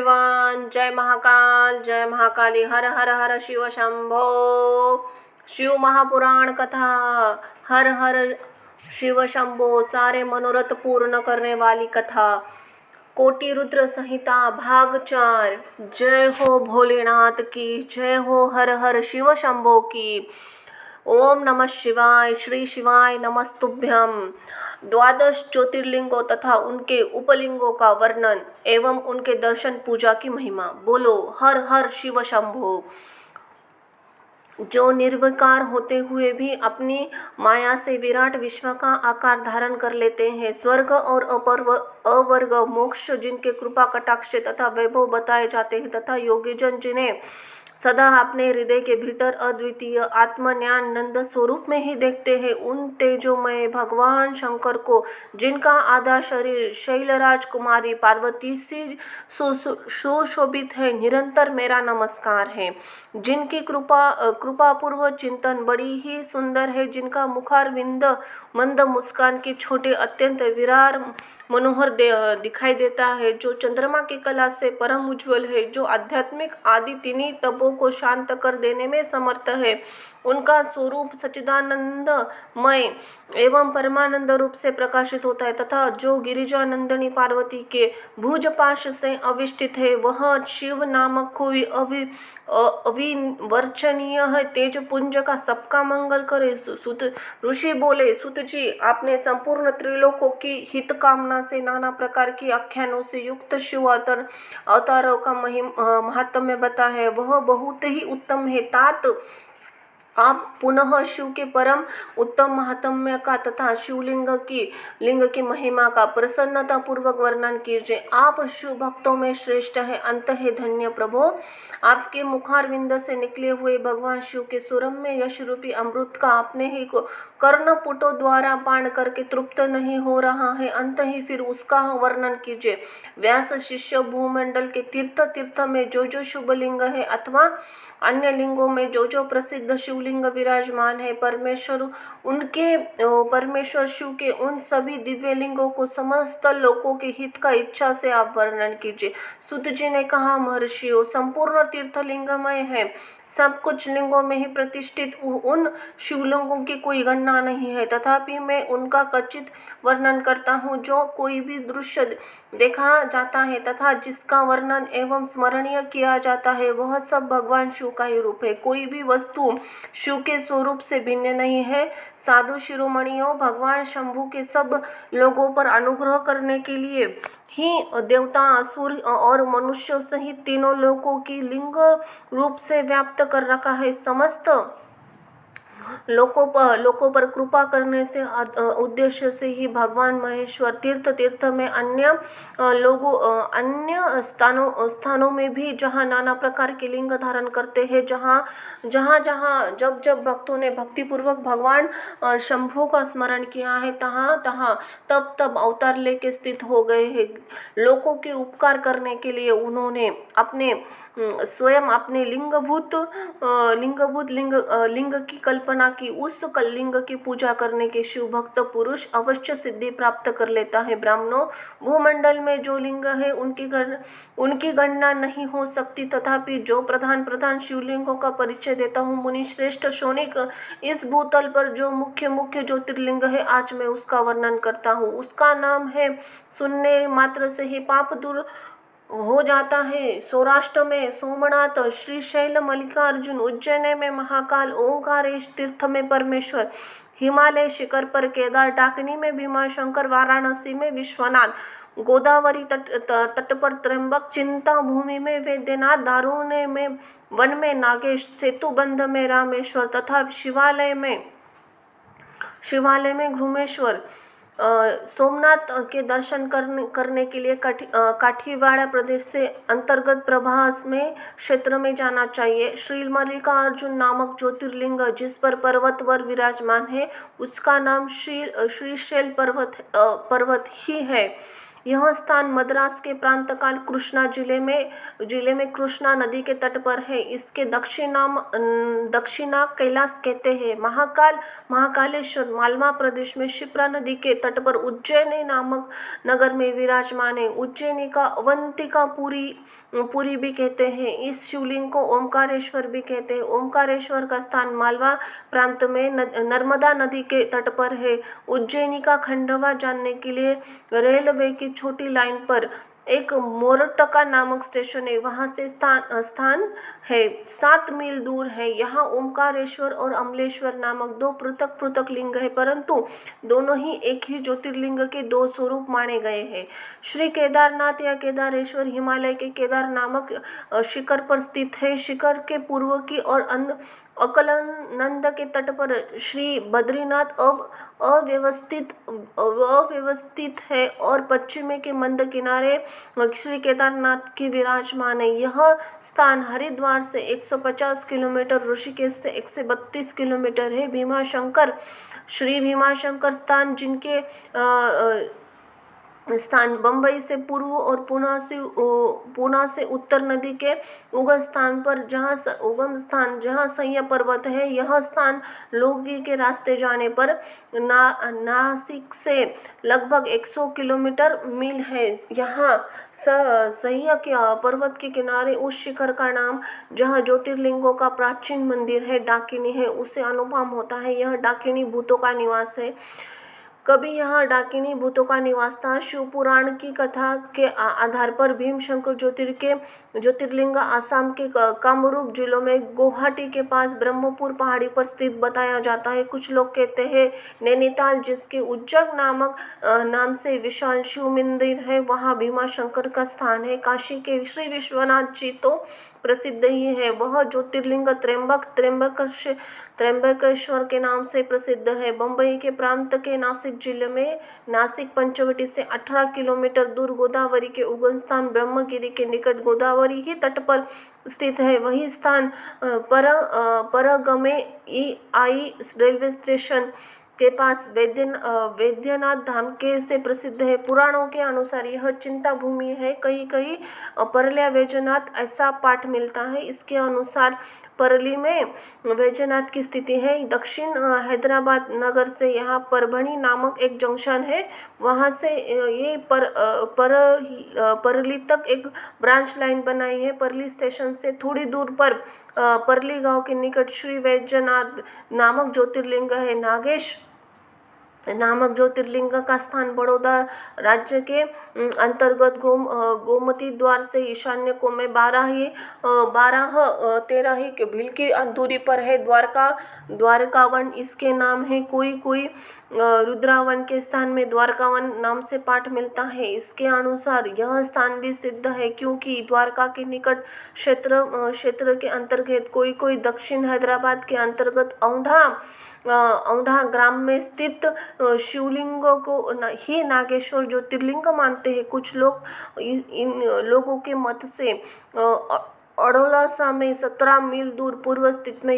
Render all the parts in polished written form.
Everyone, जय महाकाल, जय महाकाली। हर हर हर शिव शंभो। शिव महापुराण कथा। हर हर शिव शंभो। सारे मनोरथ पूर्ण करने वाली कथा। कोटि रुद्र संहिता भाग 4। जय हो भोलेनाथ की जय हो। हर हर शिव शंभो की। ओम नमः शिवाय। श्री शिवाय नमस्तुभ्यम। द्वादश ज्योतिर्लिंगों तथा उनके उपलिंगों का वर्णन एवं उनके दर्शन पूजा की महिमा। बोलो हर हर शिव शंभो। जो निर्विकार होते हुए भी अपनी माया से विराट विश्व का आकार धारण कर लेते हैं, स्वर्ग और अवर्ग मोक्ष जिनके कृपा कटाक्ष तथा वैभव बताए जाते हैं, तथा योगीजन जिन्हें सदा अपने हृदय के भीतर अद्वितीय आत्मज्ञान नंद स्वरूप में ही देखते हैं, उन तेजोमय भगवान शंकर को, जिनका आधा शरीर शैलराज कुमारी पार्वती से सुशोभित है, निरंतर मेरा नमस्कार है। जिनकी कृपापूर्व चिंतन बड़ी ही सुंदर है, जिनका मुखारविंद मंद मुस्कान के छोटे अत्यंत विरार मनोहर दिखाई देता है, जो चंद्रमा की कला से परम उज्ज्वल है, जो आध्यात्मिक आदि तिन्ही तपों को शांत कर देने में समर्थ है, उनका स्वरूप सच्चिदानंदमय एवं परमानंद रूप से प्रकाशित होता है, तथा जो गिरिजानंदिनी पार्वती के भुजपाश से अविष्टित है, वह शिव नामक कोई अविवर्चनीय है। तेज पुंज का सबका मंगल करे। सुत ऋषि बोले, सुत जी, आपने संपूर्ण त्रिलोकों की हित कामना से नाना प्रकार की आख्यानों से युक्त शिव अवतारों का महात्म्य बता है, वह बहुत ही उत्तम है। तात आप पुनः शिव के परम उत्तम महात्म्य का तथा शिवलिंग की महिमा का प्रसन्नता पूर्वक वर्णन कीजिए। आप शिव भक्तों में श्रेष्ठ है, अंत है धन्य प्रभो। आपके मुखारविंद से निकले हुए भगवान शिव के सुरम में यश रूपी अमृत का अपने ही कर्णपुटों द्वारा पान करके तृप्त नहीं हो रहा है, अंत ही फिर उसका वर्णन कीजिए। व्यास शिष्य भूमंडल के तीर्थ में जो शुभलिंग है अथवा अन्य लिंगों में जो प्रसिद्ध शिवलिंग विराजमान है, परमेश्वर शिव के उन सभी दिव्य लिंगों को समस्त लोकों के हित का इच्छा से आप वर्णन कीजिए। सुत जी ने कहा, महर्षियों, संपूर्ण तीर्थलिंगमय है, सब कुछ लिंगों में ही प्रतिष्ठित उन शिवलिंगों की कोई गणना नहीं है, तथापि मैं उनका कचित वर्णन करता हूँ। जो कोई भी दृश्य देखा जाता है तथा जिसका वर्णन एवं स्मरणीय किया जाता है, वह सब भगवान शिव का ही रूप है। कोई भी वस्तु शिव के स्वरूप से भिन्न नहीं है। साधु शिरोमणियों, भगवान शंभु के सब लोगों पर अनुग्रह करने के लिए ही देवता, असुर और मनुष्यों सहित तीनों लोकों की लिंग रूप से व्याप्त कर रखा है। समस्त लोकों पर कृपा करने से उद्देश्य से ही भगवान महेश्वर तीर्थ में अन्य स्थानों में भी जहाँ नाना प्रकार के लिंग धारण करते हैं, जहाँ जब भक्तों ने भक्तिपूर्वक भगवान शंभु का स्मरण किया है, तब अवतार लेके स्थित हो गए हैं। लोगों के उपकार करने के लिए उन्होंने स्वयं अपने लिंगभूत लिंग की कल्पना की। उस लिंग की पूजा करने के शिव भक्त पुरुष अवश्य सिद्धि प्राप्त कर लेता है। ब्राह्मणों, भूमंडल में जो लिंग है उनकी गणना नहीं हो सकती, तथापि जो प्रधान शिवलिंगों का परिचय देता हूँ, मुनि श्रेष्ठ शौनिक, इस भूतल पर जो मुख्य ज्योतिर्लिंग है, आज मैं उसका वर्णन करता हूँ। उसका नाम है, सुनने मात्र से ही पाप दूर हो जाता है। सौराष्ट्र में सोमनाथ, श्रीशैल मल्लिकार्जुन, उज्जैन में महाकाल, ओंकारेश तीर्थ में परमेश्वर, हिमालय शिखर पर केदार, डाकनी में भीमाशंकर, वाराणसी में विश्वनाथ, गोदावरी तट पर त्र्यंबक, चिंता भूमि में वैद्यनाथ, दारुण्य में वन में नागेश, सेतुबंध में रामेश्वर तथा शिवालय में घृमेश्वर। सोमनाथ के दर्शन करने के लिए काठीवाड़ा प्रदेश से अंतर्गत प्रभास में क्षेत्र में जाना चाहिए। श्री मल्लिकार्जुन नामक ज्योतिर्लिंग जिस पर पर्वतवर विराजमान है, उसका नाम श्रीशैल पर्वत ही है। यह स्थान मद्रास के प्रांतकाल कृष्णा जिले में कृष्णा नदी के तट पर है। इसके दक्षिणा कैलाश कहते हैं। महाकालेश्वर मालवा प्रदेश में शिप्रा नदी के तट पर उज्जैनी नामक नगर में विराजमान है। उज्जैनी का अवंतिका पुरी भी कहते हैं। इस शिवलिंग को ओमकारेश्वर भी कहते हैं। ओमकारेश्वर का स्थान मालवा प्रांत में नर्मदा नदी के तट पर है। उज्जैनी का खंडवा जानने के लिए रेलवे की छोटी लाइन पर एक मोरटका नामक स्टेशन है, वहां से स्थान है 7 मील दूर है। यहाँ ओमकारेश्वर और अमलेश्वर नामक 2 पृथक पृथक लिंग है, परंतु दोनों ही एक ही ज्योतिर्लिंग के 2 स्वरूप माने गए हैं। श्री केदारनाथ या केदारेश्वर हिमालय के केदार नामक शिखर पर स्थित है। शिखर के पूर्व की और अकलनंद के तट पर श्री बद्रीनाथ अव्यवस्थित है और पश्चिम के मंद किनारे श्री केदारनाथ की विराजमान है। यह स्थान हरिद्वार से 150 किलोमीटर, ऋषिकेश से 132 किलोमीटर है। श्री भीमाशंकर स्थान जिनके स्थान बंबई से पूर्व और पूना से उत्तर नदी के उगम स्थान जहाँ सह्य पर्वत है। यह स्थान लोगी के रास्ते जाने पर नासिक से लगभग 100 किलोमीटर मील है। यहाँ सह्य के पर्वत के किनारे उस शिखर का नाम जहाँ ज्योतिर्लिंगों का प्राचीन मंदिर है डाकिनी है, उसे अनुपम होता है। यह डाकिनी भूतों का निवास है। कभी यहाँ डाकिनी भूतों का निवास था। शिव पुराण की कथा के आधार पर भीमशंकर ज्योतिर्लिंग आसाम के कामरूप जिलों में गुवाहाटी के पास ब्रह्मपुर पहाड़ी पर स्थित बताया जाता है। कुछ लोग कहते हैं नैनीताल, जिसके उज्जैन नाम से विशाल शिव मंदिर है, वहाँ भीमाशंकर का स्थान है। काशी के श्री विश्वनाथ जी तो प्रसिद्ध ही है। वह ज्योतिर्लिंग त्र्यंबकेश्वर के नाम से प्रसिद्ध है। बंबई के प्रांत के नासिक जिले में नासिक पंचवटी से 18 किलोमीटर दूर गोदावरी के उगम स्थान ब्रह्मगिरी के निकट गोदावरी ही तट पर स्थित है। वही स्थान परगमे आई रेलवे स्टेशन के पास वैद्यनाथ धाम के से प्रसिद्ध है। पुराणों के अनुसार यह चिंता भूमि है। कहीं परल्या वैजनाथ ऐसा पाठ मिलता है। इसके अनुसार परली में वैजनाथ की स्थिति है। दक्षिण हैदराबाद नगर से यहाँ परभणी नामक एक जंक्शन है, वहाँ से ये परली तक एक ब्रांच लाइन बनाई है। परली स्टेशन से थोड़ी दूर पर परली गांव के निकट श्री वैजनाथ नामक ज्योतिर्लिंग है। नागेश नामक ज्योतिर्लिंग का स्थान बड़ौदा राज्य के अंतर्गत गोमती द्वार से ईशान्य को में 13 ही भील की दूरी पर है। द्वारकावन इसके नाम है। कोई रुद्रावन के स्थान में द्वारकावन नाम से पाठ मिलता है। इसके अनुसार यह स्थान भी सिद्ध है, क्योंकि द्वारका के निकट क्षेत्र के अंतर्गत कोई दक्षिण हैदराबाद के अंतर्गत औंढा ग्राम में स्थित शिवलिंगों को ही नागेश्वर ज्योतिर्लिंग मानते हैं। कुछ लोग इन लोगों के मत से अड़ोलासा में 17 मील दूर पूर्व स्थित में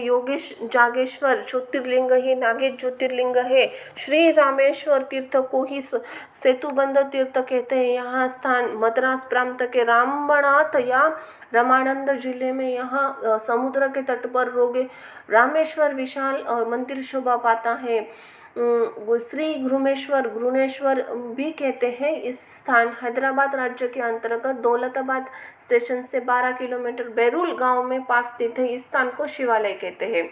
जागेश्वर ज्योतिर्लिंग ही नागेश ज्योतिर्लिंग है। श्री रामेश्वर तीर्थ को ही सेतुबंध तीर्थ कहते हैं। यहाँ स्थान मद्रास प्रांत के रामनाथ या रामानंद जिले में यहाँ समुद्र के तट पर रामेश्वर विशाल मंदिर शोभा पाता है। श्री घृणेश्वर भी कहते हैं। इस स्थान हैदराबाद राज्य के अंतर्गत दौलताबाद स्टेशन से 12 किलोमीटर बैरूल गांव में पास स्थित है। इस स्थान को शिवालय कहते हैं।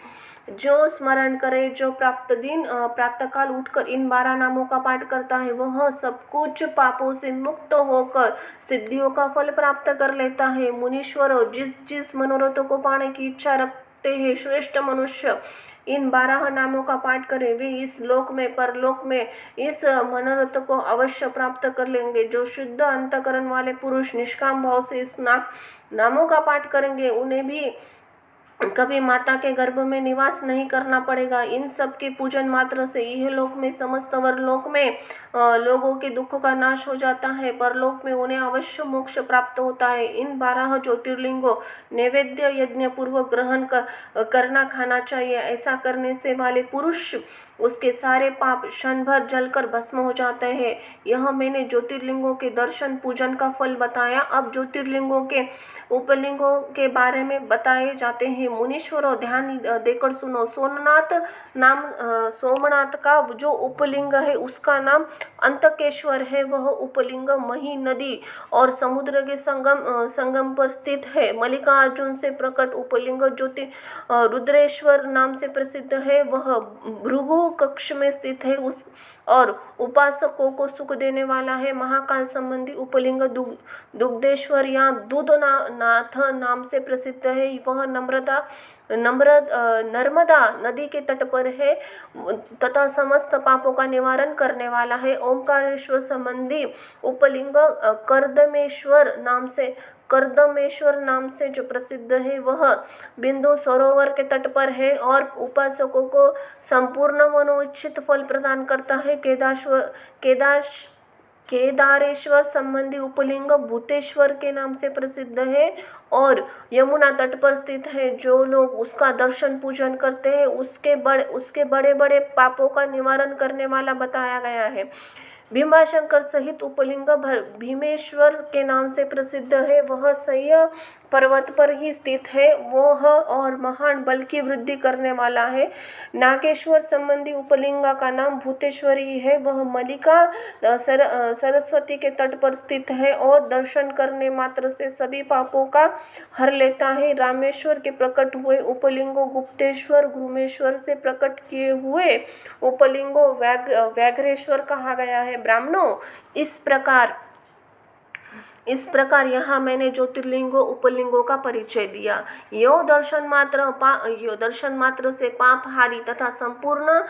जो स्मरण करे, जो प्रातःकाल उठकर इन 12 नामों का पाठ करता है, वह सब कुछ पापों से मुक्त होकर सिद्धियों का फल प्राप्त कर लेता है। मुनीश्वरों, जिस मनोरथों को पाने की इच्छा रखते हैं, श्रेष्ठ मनुष्य इन 12 नामों का पाठ करें, वे इस लोक में परलोक में इस मनोरथ को अवश्य प्राप्त कर लेंगे। जो शुद्ध अंतकरण वाले पुरुष निष्काम भाव से इस नामों का पाठ करेंगे, उन्हें भी कभी माता के गर्भ में निवास नहीं करना पड़ेगा। इन सब के पूजन मात्र से यह लोक में समस्त वरलोक में लोगों के दुख का नाश हो जाता है। परलोक में उन्हें अवश्य मोक्ष प्राप्त होता है। इन 12 ज्योतिर्लिंगों नैवेद्य यज्ञ पूर्वक ग्रहण करना खाना चाहिए। ऐसा करने से वाले पुरुष उसके सारे पाप क्षण भर जलकर भस्म हो जाते हैं। यह मैंने ज्योतिर्लिंगों के दर्शन पूजन का फल बताया। अब ज्योतिर्लिंगों के उपलिंगों के बारे में बताए जाते हैं। मुनीश्वरों, ध्यान देकर सुनो। सोमनाथ का जो उपलिंग है उसका नाम अंतकेश्वर है। वह उपलिंग मही नदी और समुद्र के संगम पर स्थित है। मल्लिकार्जुन से प्रकट उपलिंग ज्योति रुद्रेश्वर नाम से प्रसिद्ध है। वह भृगु कक्ष में स्थित है और उपासकों को सुख देने वाला है। महाकाल संबंधी उपलिंग दुग्धेश्वर या दूधनाथ नाम से प्रसिद्ध है। वह नर्मदा नदी के तट पर है तथा समस्त पापों का निवारण करने वाला है। ओंकारेश्वर संबंधी उपलिंग कर्दमेश्वर नाम से जो प्रसिद्ध है, वह बिंदु सरोवर के तट पर है और उपासकों को संपूर्ण मनोइच्छित फल प्रदान करता है। केदारेश्वर संबंधी उपलिंग भूतेश्वर के नाम से प्रसिद्ध है और यमुना तट पर स्थित है। जो लोग उसका दर्शन पूजन करते हैं उसके बड़े बड़े पापों का निवारण करने वाला बताया गया है। भीमाशंकर सहित उपलिंग भीमेश्वर के नाम से प्रसिद्ध है। वह सह्य पर्वत पर ही स्थित है। वह और महान बल की वृद्धि करने वाला है। नागेश्वर संबंधी उपलिंग का नाम भूतेश्वरी है। वह मल्लिका सरस्वती के तट पर स्थित है और दर्शन करने मात्र से सभी पापों का हर लेता है। रामेश्वर के प्रकट हुए उपलिंगों गुप्तेश्वर, गुरुमेश्वर से प्रकट किए हुए उपलिंगों व्याघ्रेश्वर कहा गया है। ब्राह्मणों, इस प्रकार यहाँ मैंने ज्योतिर्लिंगों उपलिंगों का परिचय दिया। यो दर्शन मात्र से पापहारी तथा संपूर्ण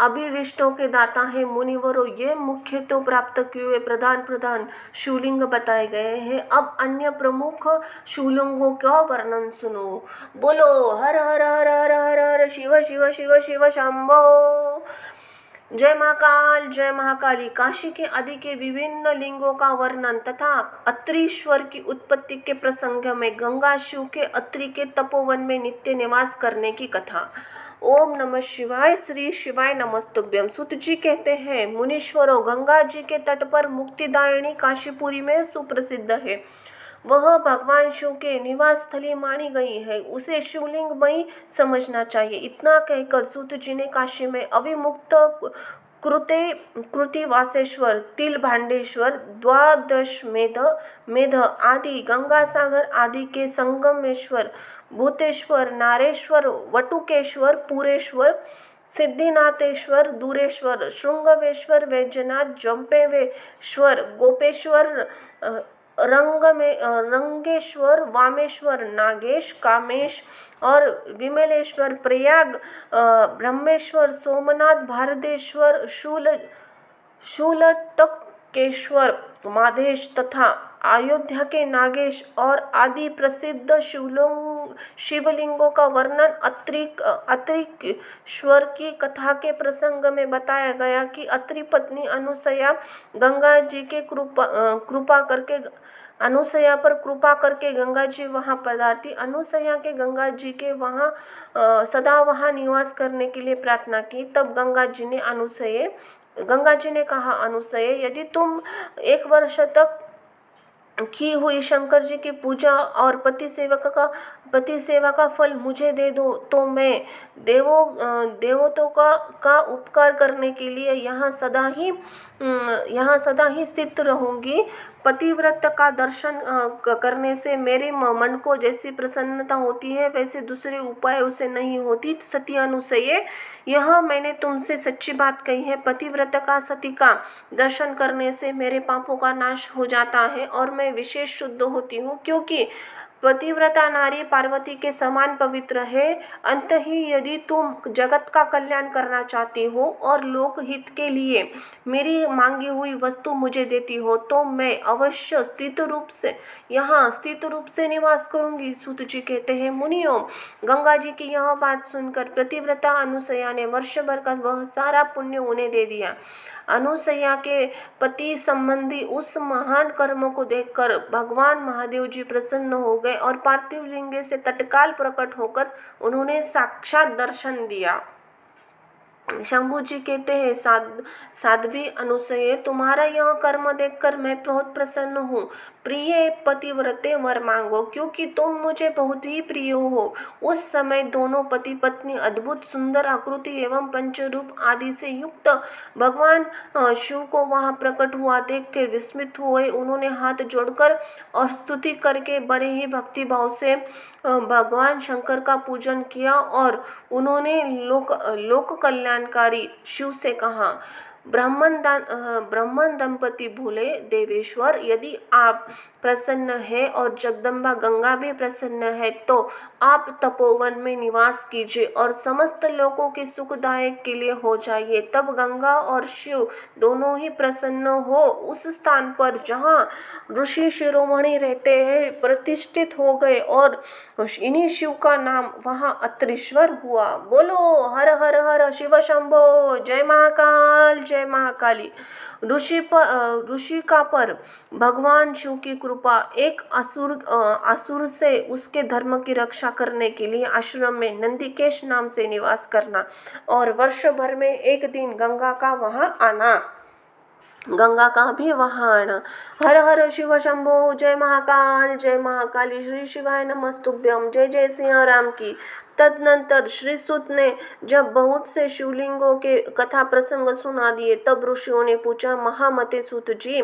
अभिविष्टों के दाता है। मुनिवरों, ये मुख्य तो प्राप्त किए हुए प्रधान शिवलिंग बताए गए हैं। अब अन्य प्रमुख शिवलिंगों का वर्णन सुनो। बोलो हर हर हर हर हर हर शिव शिव शिव शिव शंभो। जय महाकाल, जय महाकाली। काशी के आदि के विभिन्न लिंगों का वर्णन तथा अत्रीश्वर की उत्पत्ति के प्रसंग में गंगा शिव के अत्रि के तपोवन में नित्य निवास करने की कथा। ओम नमः शिवाय। श्री शिवाय नमस्तुभ्यम। सूत जी कहते हैं, मुनीश्वरों, गंगा जी के तट पर मुक्तिदायिनी काशीपुरी में सुप्रसिद्ध है। वह भगवान शिव के निवास स्थली मानी गई है। उसे शिवलिंग मई समझना चाहिए। इतना कहकर सूत जी ने काशी में अविमुक्त कृति वासेश्वर, तिल भांडेश्वर, द्वादश मेध आदि, गंगा सागर आदि के संगमेश्वर, भूतेश्वर, नारेश्वर, वटुकेश्वर, पुरेश्वर, सिद्धिनाथेश्वर, दूरेश्वर, श्रृंगवेश्वर, वैजनाथ, जंपेवेश्वर, गोपेश्वर, रंगेश्वर, वामेश्वर, नागेश, कामेश और विमलेश्वर, प्रयाग ब्रह्मेश्वर, सोमनाथ, भारतेश्वर, शूलटकेश्वर, माधेश तथा अयोध्या के नागेश और आदि प्रसिद्ध शिवलिंगों का वर्णन अत्रीश्वर की कथा के प्रसंग में बताया गया कि अत्रि पत्नी अनुसया गंगा जी के अनुसया पर कृपा करके गंगा जी वहाँ पधारती। अनुसया के गंगा जी के सदा वहाँ निवास करने के लिए प्रार्थना की। तब गंगा जी ने कहा, अनुसये, यदि तुम 1 वर्ष तक की हुई शंकर जी की पूजा और पति सेवा का फल मुझे दे दो तो मैं देवों का उपकार करने के लिए यहाँ सदा ही स्थित रहूंगी। पतिव्रत का दर्शन करने से मेरे मन को जैसी प्रसन्नता होती है वैसे दूसरे उपाय उसे नहीं होती। सती अनुसये, यह मैंने तुमसे सच्ची बात कही है। पतिव्रत का सती का दर्शन करने से मेरे पापों का नाश हो जाता है और मैं विशेष शुद्ध होती हूँ, क्योंकि पतिव्रता नारी पार्वती के समान पवित्र है। अंत ही यदि तुम जगत का कल्याण करना चाहती हो और लोकहित के लिए मेरी मांगी हुई वस्तु मुझे देती हो तो मैं अवश्य यहाँ स्थित रूप से निवास करूंगी। सूत जी कहते हैं, मुनियों, गंगा जी की यह बात सुनकर पतिव्रता अनुसया ने वर्ष भर का वह सारा पुण्य उन्हें दे दिया। अनुसया के पति संबंधी उस महान कर्म को देखकर भगवान महादेव जी प्रसन्न हो गए और पार्थिव लिंग से तत्काल प्रकट होकर उन्होंने साक्षात दर्शन दिया। शंभू जी कहते हैं, साध्वी अनुसये, तुम्हारा यह कर्म देखकर मैं बहुत प्रसन्न हूँ। प्रिय पतिव्रते, वर मांगो, क्योंकि तुम मुझे बहुत ही प्रिय हो। उस समय दोनों पति पत्नी अद्भुत सुंदर आकृति एवं पंचरूप आदि से युक्त भगवान शिव को वहां प्रकट हुआ देख के विस्मित हुए। उन्होंने हाथ जोड़कर और स्तुति करके बड़े ही भक्ति भाव से भगवान शंकर का पूजन किया और उन्होंने लोक कल्याणकारी शिव से कहा, ब्राह्मण दंपति बोले, देवेश्वर, यदि आप प्रसन्न है और जगदम्बा गंगा भी प्रसन्न है तो आप तपोवन में निवास कीजिए और समस्त लोगों के सुखदायक के लिए हो जाइए। तब गंगा और शिव दोनों ही प्रसन्न हो उस स्थान पर जहाँ ऋषि शिरोमणि रहते हैं प्रतिष्ठित हो गए और इन्हीं शिव का नाम वहाँ अत्रीश्वर हुआ। बोलो हर हर हर शिव शंभो, जय महाकाल जय महाकाली। ऋषि का पर भगवान शिव की कृपा एक असुर से उसके धर्म की रक्षा करने के लिए आश्रम में नंदिकेश नाम से निवास करना और वर्ष भर में एक दिन गंगा का भी वहाँ आना। हर हर शिव शंभो, जय महाकाल जय महाकाली। श्री शिवाय नमस्तुभ्यम, जय जय सिया राम की। तदनंतर श्री सुत ने जब बहुत से शिवलिंगों के कथा प्रसंग सुना दिए तब ऋषियों ने पूछा, महामते सूत जी,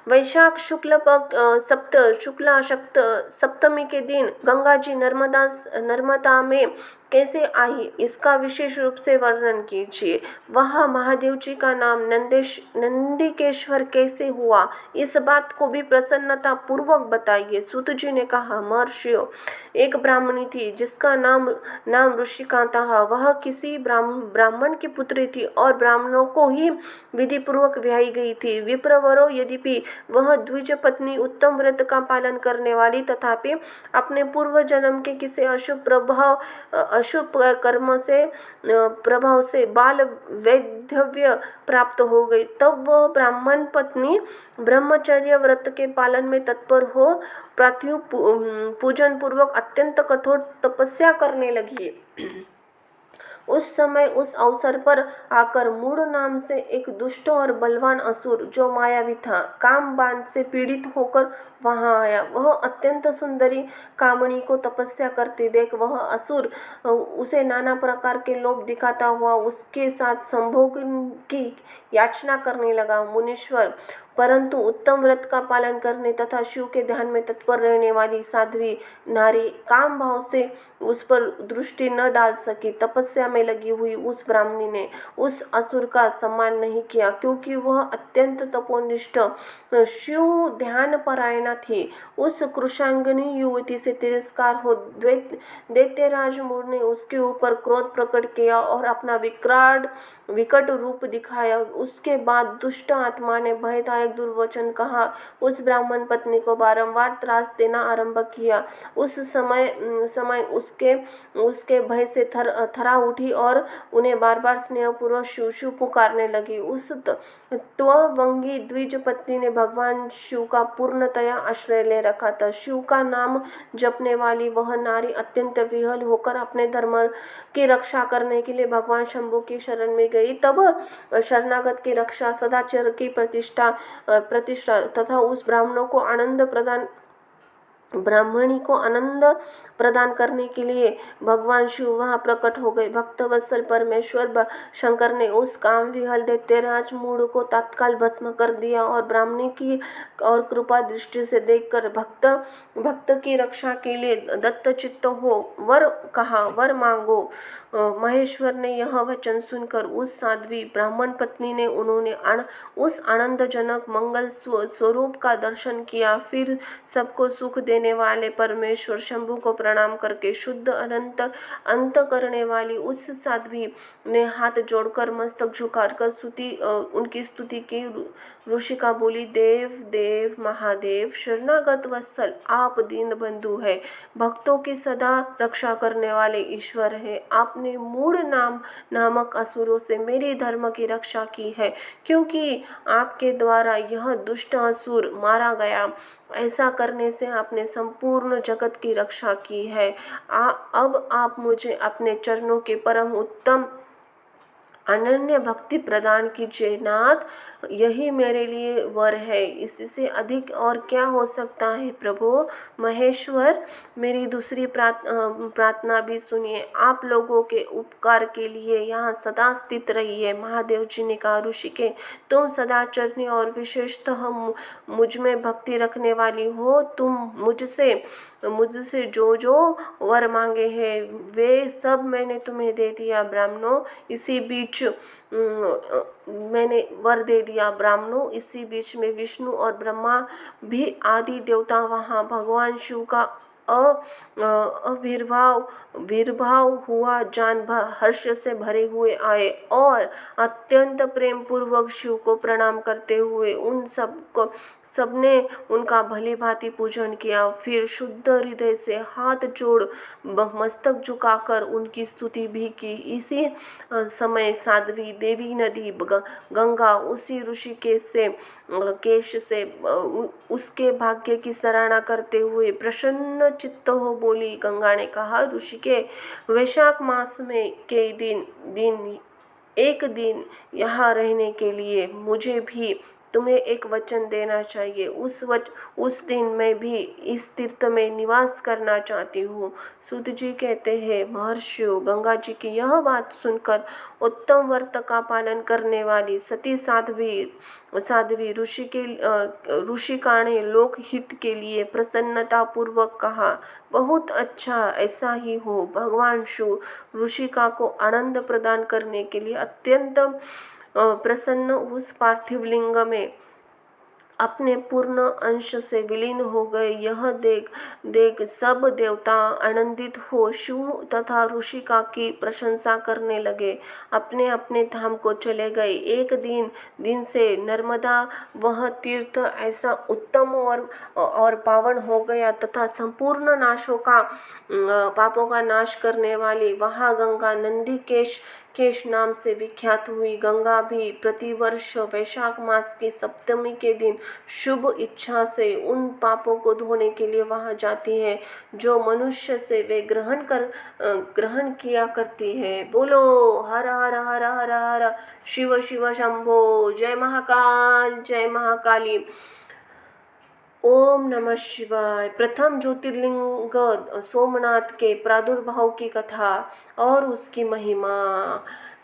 वैशाख शुक्ल सप्तमी के दिन गंगा जी नर्मदा में कैसे आई, इसका विशेष रूप से वर्णन कीजिए। वह महादेव जी का नाम नंदिकेश्वर कैसे हुआ, इस बात को भी प्रसन्नता पूर्वक बताइए। सूत जी ने कहा, महर्षियों, एक ब्राह्मणी थी जिसका नाम ऋषिका था। वह किसी ब्राह्मण की पुत्री थी और ब्राह्मणों को ही विधि पूर्वक ब्याही गई थी। विप्रवरो, यद्यपि वह द्विज पत्नी, उत्तम व्रत का पालन करने वाली, तथापि अपने पूर्व जन्म के किसी अशुभ कर्म से प्रभाव से बाल वैधव्य प्राप्त हो गई। तब वह ब्राह्मण पत्नी ब्रह्मचर्य व्रत के पालन में तत्पर हो पार्थिव पूजन पूर्वक अत्यंत कठोर तपस्या करने लगी। उस समय उस अवसर पर आकर मूढ़ नाम से एक दुष्ट और बलवान असुर, जो मायावी था, काम बाण से पीड़ित होकर वहां आया। वह अत्यंत सुंदरी कामनी को तपस्या करते देख वह असुर उसे नाना प्रकार के लोभ दिखाता हुआ उसके साथ संभोग की याचना करने लगा। मुनीश्वर, परंतु उत्तम व्रत का पालन करने तथा शिव के ध्यान में तत्पर रहने वाली साध्वी नारी काम भाव से उस पर दृष्टि न डाल सकी। तपस्या में लगी हुई उस ब्राह्मणी ने उस असुर का सम्मान नहीं किया, क्योंकि वह अत्यंत तपोनिष्ठ शिव ध्यान परायणा थी। उस कृशांगनी युवती से तिरस्कार हो दैत्यराज मूर ने उसके ऊपर क्रोध प्रकट किया और अपना विकट रूप दिखाया। उसके बाद दुष्ट आत्मा ने भयदायक दुर्वचन कहा, उस ब्राह्मण पत्नी को बारंबार त्रास देना आरंभ किया। उस समय उसके भय से थरा उठी और उन्हें बार बार स्नेहपूर्वक शिव शिव पुकारने लगी। उस त्ववंगी द्विज पत्नी ने भगवान शिव का पूर्णतया आश्रय ले रखा था। शिव का नाम जपने वाली वह नारी अत्यंत विह्वल होकर अपने धर्म की रक्षा करने के लिए भगवान शंभु की शरण में गई। तब शरणागत की रक्षा, सदाचार की प्रतिष्ठा तथा उस ब्राह्मणी को आनंद प्रदान करने के लिए भगवान शिव वहाँ प्रकट हो गए। भक्तवत्सल परमेश्वर शंकर ने उस काम विहल दैत्यराज मूढ़ को तत्काल भस्म कर दिया और ब्राह्मणी की और कृपा दृष्टि से देखकर भक्त की रक्षा के लिए दत्तचित्त हो वर मांगो। महेश्वर ने यह वचन सुनकर उस साध्वी ब्राह्मण पत्नी ने उस आनंदजनक मंगल स्वरूप का दर्शन किया। फिर सबको सुख देने देने वाले परमेश्वर शंभु को प्रणाम करके शुद्ध अनंत अंत करने वाली उस साध्वी ने हाथ जोड़कर मस्तक झुकाकर उनकी स्तुति की। ऋषिका बोली, देव देव महादेव शरणागत वत्सल, आप दीन बंधु है, भक्तों की सदा रक्षा करने वाले ईश्वर है। आपने मूढ़ नामक असुरों से मेरी धर्म की रक्षा की है, क्योंकि आपके द्वारा यह दुष्ट असुर मारा गया। ऐसा करने से आपने संपूर्ण जगत की रक्षा की है। अब आप मुझे अपने चरणों के परम उत्तम अनन्य भक्ति प्रदान कीजिए। नाथ, यही मेरे लिए वर है, इससे अधिक और क्या हो सकता है। प्रभु महेश्वर, मेरी दूसरी प्रार्थना भी सुनिए। आप लोगों के उपकार के लिए यहाँ सदा स्थित रहिए। महादेव जी ने कहा, ऋषिके, तुम सदाचरणी और विशेषतः मुझ में भक्ति रखने वाली हो। तुम मुझसे जो वर मांगे हैं वे सब मैंने तुम्हें दे दिया। ब्राह्मणों, इसी बीच मैंने वर दे दिया। ब्राह्मणों, इसी बीच में विष्णु और ब्रह्मा भी आदि देवता वहाँ भगवान शिव का आविर्भाव हुआ जान हर्ष से भरे हुए आए और अत्यंत प्रेम पूर्वक शिव को प्रणाम करते हुए सबने उनका भली भांति पूजन किया। फिर शुद्ध हृदय से हाथ जोड़ मस्तक झुकाकर उनकी स्तुति भी की। इसी समय साध्वी देवी नदी गंगा उसी ऋषिकेश से उसके भाग्य की सराहना करते हुए प्रसन्न चित्त हो बोली। गंगा ने कहा, ऋषिके, वैशाख मास में के एक दिन यहाँ रहने के लिए मुझे भी तुम्हें एक वचन देना चाहिए। उस दिन मैं भी इस तीर्थ में निवास करना चाहती हूँ। सूत जी कहते हैं, महर्षियों, गंगा जी की यह बात सुनकर उत्तम व्रत का पालन करने वाली सती साध्वी ऋषिका ने लोकहित के लिए प्रसन्नता पूर्वक कहा, बहुत अच्छा, ऐसा ही हो। भगवान शिव ऋषिका को आनंद प्रदान करने के लिए अत्यंत प्रसन्न उस पार्थिव लिंग में अपने पूर्ण अंश से विलीन हो गए। यह देख सब देवता आनंदित हो शिव तथा ऋषिका की प्रशंसा करने लगे, अपने अपने धाम को चले गए। एक दिन से नर्मदा वह तीर्थ ऐसा उत्तम और पावन हो गया तथा संपूर्ण पापों का नाश करने वाली वहाँ गंगा नंदी केश नाम से विख्यात हुई। गंगा भी प्रतिवर्ष वैशाख मास की सप्तमी के दिन शुभ इच्छा से उन पापों को धोने के लिए वहां जाती है जो मनुष्य से वे ग्रहण किया करती है। बोलो हर हर हर हर हर शिव शिव शंभो। जय महाकाल, जय महाकाली। ओम नमः शिवाय। प्रथम ज्योतिर्लिंग सोमनाथ के प्रादुर्भाव की कथा और उसकी महिमा।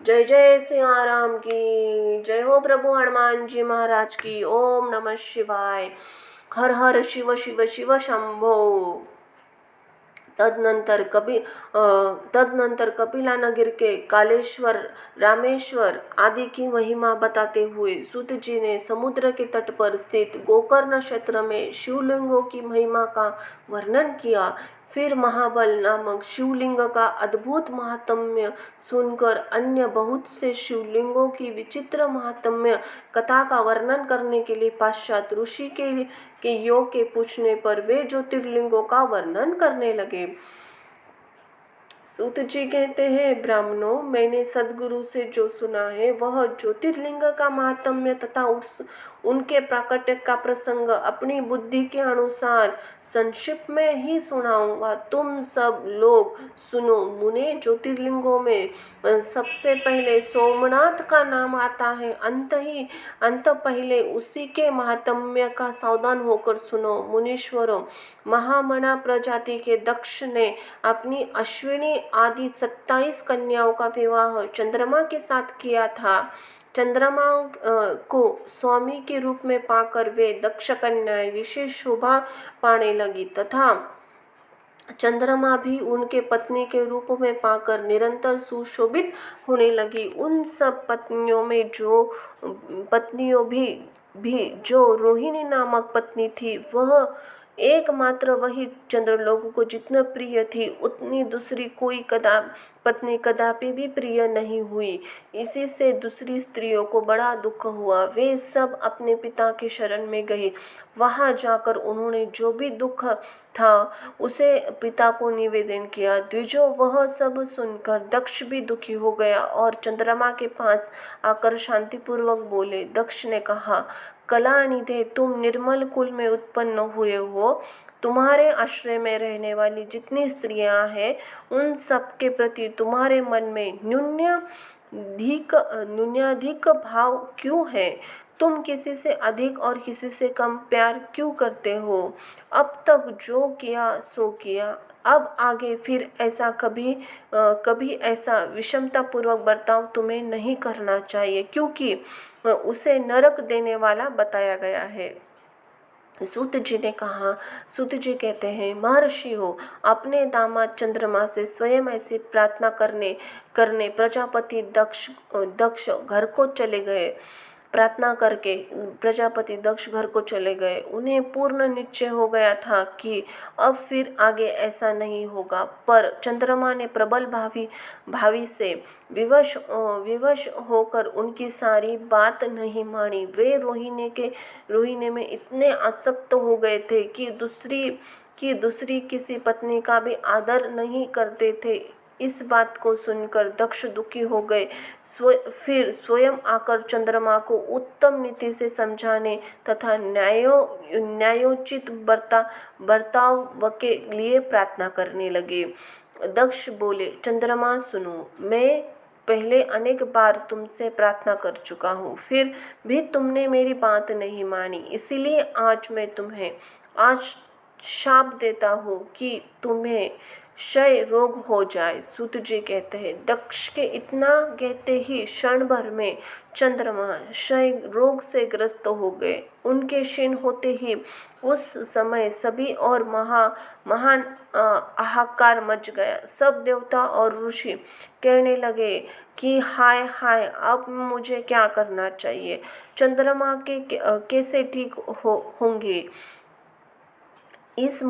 जय जय सिया राम की जय हो। प्रभु हनुमान जी महाराज की। ओम नमः शिवाय। हर हर शिव शिव शिव शंभो। तदनंतर कपिला नगर के कालेश्वर, रामेश्वर आदि की महिमा बताते हुए सूत जी ने समुद्र के तट पर स्थित गोकर्ण क्षेत्र में शिवलिंगों की महिमा का वर्णन किया। फिर महाबल नामक शिवलिंग का अद्भुत महात्म्य सुनकर अन्य बहुत से शिवलिंगों की विचित्र महात्म्य कथा का वर्णन करने के लिए पाश्चात ऋषि के योग के पूछने पर वे ज्योतिर्लिंगों का वर्णन करने लगे। सूत जी कहते हैं, ब्राह्मणों, मैंने सद्गुरु से जो सुना है वह ज्योतिर्लिंग का महात्म्य तथा उनके प्राकट्य का प्रसंग अपनी बुद्धि के अनुसार संक्षिप्त में ही सुनाऊंगा। तुम सब लोग सुनो। मुने, ज्योतिर्लिंगों में सबसे पहले सोमनाथ का नाम आता है। अंत पहले उसी के महात्म्य का सावधान होकर सुनो। मुनीश्वरों, महामना प्रजाति के दक्ष ने अपनी अश्विनी आदि 27 कन्याओं का विवाह चंद्रमा के साथ किया था। चंद्रमा को स्वामी के रूप में पाकर वे दक्ष कन्याएं विशेष शोभा पाने लगी तथा चंद्रमा भी उनके पत्नी के रूप में पाकर निरंतर सुशोभित होने लगी। उन सब पत्नियों में जो रोहिणी नामक पत्नी थी, वह एकमात्र वही चंद्रलोक को जितना प्रिय थी उतनी दूसरी कोई पत्नी कदापि भी प्रिय नहीं हुई। इसी से दूसरी स्त्रियों को बड़ा दुख हुआ। वे सब अपने पिता के शरण में गए। वहां जाकर उन्होंने जो भी दुख था उसे पिता को निवेदन किया। द्विजो वह सब सुनकर दक्ष भी दुखी हो गया और चंद्रमा के पास आकर शांतिपूर्वक बोले। दक्ष ने कहा, कलानिधे, तुम निर्मल कुल में उत्पन्न हुए हो। तुम्हारे आश्रय में रहने वाली जितनी स्त्रियां हैं उन सब के प्रति तुम्हारे मन में न्यूनाधिक भाव क्यों है? तुम किसी से अधिक और किसी से कम प्यार क्यों करते हो? अब तक जो किया सो किया, अब आगे फिर ऐसा कभी ऐसा विषमता पूर्वक बर्ताव तुम्हें नहीं करना चाहिए, क्योंकि उसे नरक देने वाला बताया गया है। सूत जी ने कहा, सूत जी कहते हैं, महर्षि हो, अपने दामाद चंद्रमा से स्वयं ऐसी प्रार्थना करने प्रजापति दक्ष घर को चले गए। प्रार्थना करके प्रजापति दक्ष घर को चले गए। उन्हें पूर्ण निश्चय हो गया था कि अब फिर आगे ऐसा नहीं होगा, पर चंद्रमा ने प्रबल भावी से विवश होकर उनकी सारी बात नहीं मानी। वे रोहिणी में इतने आसक्त हो गए थे कि दूसरी किसी पत्नी का भी आदर नहीं करते थे। इस बात को सुनकर दक्ष दुखी हो गए। फिर स्वयं आकर चंद्रमा को उत्तम नीति से समझाने तथा न्यायोचित बर्ताव के लिए प्रार्थना करने लगे। दक्ष बोले, चंद्रमा सुनो, मैं पहले अनेक बार तुमसे प्रार्थना कर चुका हूँ, फिर भी तुमने मेरी बात नहीं मानी। इसीलिए आज मैं तुम्हें शाप देता हूँ कि तुम्हें क्षय रोग हो जाए। सूत जी कहते हैं, दक्ष के इतना कहते ही क्षण भर में चंद्रमा क्षय रोग से ग्रस्त हो गए। उनके क्षीण होते ही उस समय सभी और महान हाहाकार मच गया। सब देवता और ऋषि कहने लगे कि हाय हाय, अब मुझे क्या करना चाहिए? चंद्रमा के कैसे ठीक होंगे? इस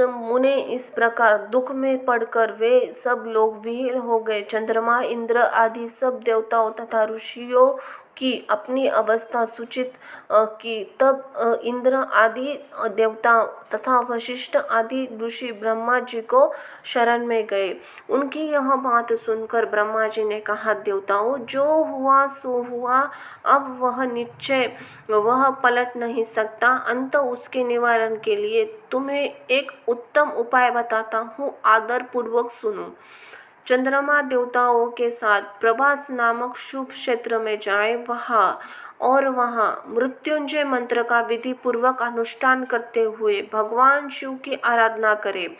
मुने इस प्रकार दुख में पड़कर वे सब लोग विहीन हो गए। चंद्रमा, इंद्र आदि सब देवताओं तथा ऋषियों की अपनी अवस्था सूचित की। तब इंद्र आदि देवताओं तथा वशिष्ठ आदि ऋषि ब्रह्मा जी को शरण में गए। उनकी यह बात सुनकर ब्रह्मा जी ने कहा, देवताओं, जो हुआ सो हुआ, अब वह पलट नहीं सकता। अंत उसके निवारण के लिए तुम्हें एक उत्तम उपाय बताता हूँ, आदर पूर्वक सुनो। चंद्रमा देवताओं के साथ प्रभास नामक शुभ क्षेत्र में जाए, वहाँ मृत्युंजय मंत्र का विधि पूर्वक अनुष्ठान करते हुए भगवान शिव की आराधना करे।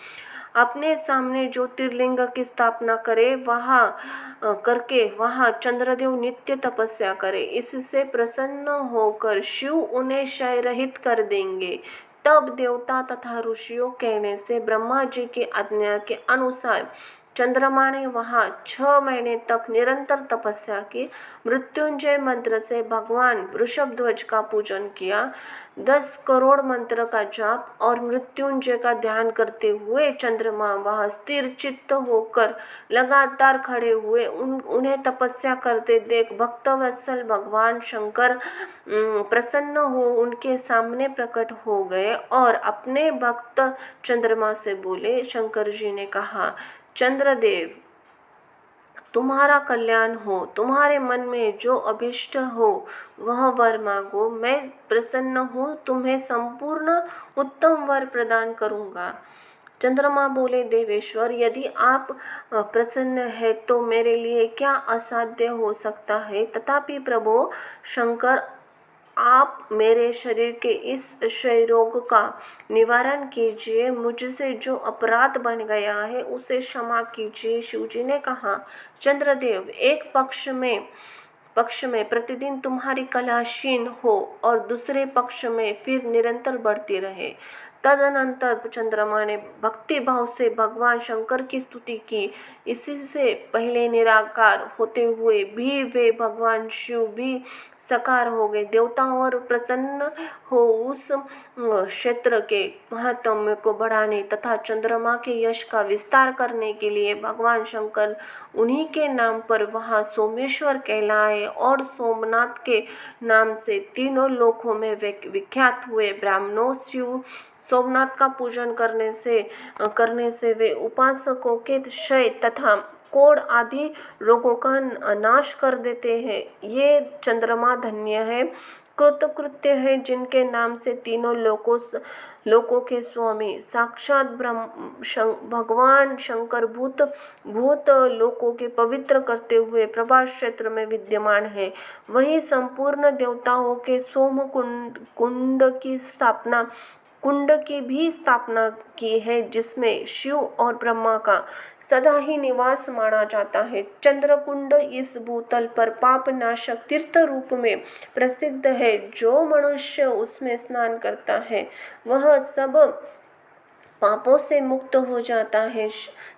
अपने सामने ज्योतिर्लिंग की स्थापना करे। वहाँ चंद्रदेव नित्य तपस्या करे। इससे प्रसन्न होकर शिव उन्हें क्षय रहित कर देंगे। तब देवता तथा ऋषियों कहने से ब्रह्मा जी की आज्ञा के अनुसार चंद्रमा ने वहाँ 6 महीने तक निरंतर तपस्या की। मृत्युंजय मंत्र से भगवान वृषभध्वज का पूजन किया। 10 करोड़ मंत्र का जाप और मृत्युंजय का ध्यान करते हुए चंद्रमा वहाँ स्थिर चित्त होकर लगातार खड़े हुए। उन्हें तपस्या करते देख भक्तवत्सल भगवान शंकर प्रसन्न हो उनके सामने प्रकट हो गए और अपने भक्त चंद्रमा से बोले। शंकर जी ने कहा, चंद्रदेव, तुम्हारा कल्याण हो। तुम्हारे मन में जो अभिष्ट हो वह वर मांगो। मैं प्रसन्न हूँ, तुम्हें संपूर्ण उत्तम वर प्रदान करूँगा। चंद्रमा बोले, देवेश्वर, यदि आप प्रसन्न है तो मेरे लिए क्या असाध्य हो सकता है? तथापि प्रभो शंकर, आप मेरे शरीर के इस क्षय रोग का निवारण कीजिए। मुझसे जो अपराध बन गया है उसे क्षमा कीजिए। शिवजी ने कहा, चंद्रदेव, एक पक्ष में प्रतिदिन तुम्हारी कला क्षीण हो और दूसरे पक्ष में फिर निरंतर बढ़ती रहे, तदनंतर चंद्रमा ने भक्ति भाव से भगवान शंकर की स्तुति की। इसी से पहले निराकार होते हुए भी वे भगवान शिव भी साकार हो गए। देवताओं और प्रसन्न हो उस क्षेत्र के महात्म्य को बढ़ाने तथा चंद्रमा के यश का विस्तार करने के लिए भगवान शंकर उन्हीं के नाम पर वहाँ सोमेश्वर कहलाए और सोमनाथ के नाम से तीनों लोकों में विख्यात हुए। ब्राह्मणों शिव सोमनाथ का पूजन करने से वे उपासकों के क्षय तथा कोढ़ आदि रोगों का नाश कर देते हैं। ये चंद्रमा धन्य है, कृतकृत्य है, जिनके नाम से तीनों लोकों के स्वामी साक्षात भगवान शंकर भूत लोकों के पवित्र करते हुए प्रभास क्षेत्र में विद्यमान है। वही संपूर्ण देवताओं के सोम कुंड की भी स्थापना की है, जिसमें शिव और ब्रह्मा का सदा ही निवास माना जाता है। चंद्रकुंड इस भूतल पर पाप नाशक तीर्थ रूप में प्रसिद्ध है। जो मनुष्य उसमें स्नान करता है वह सब पापों से मुक्त हो जाता है।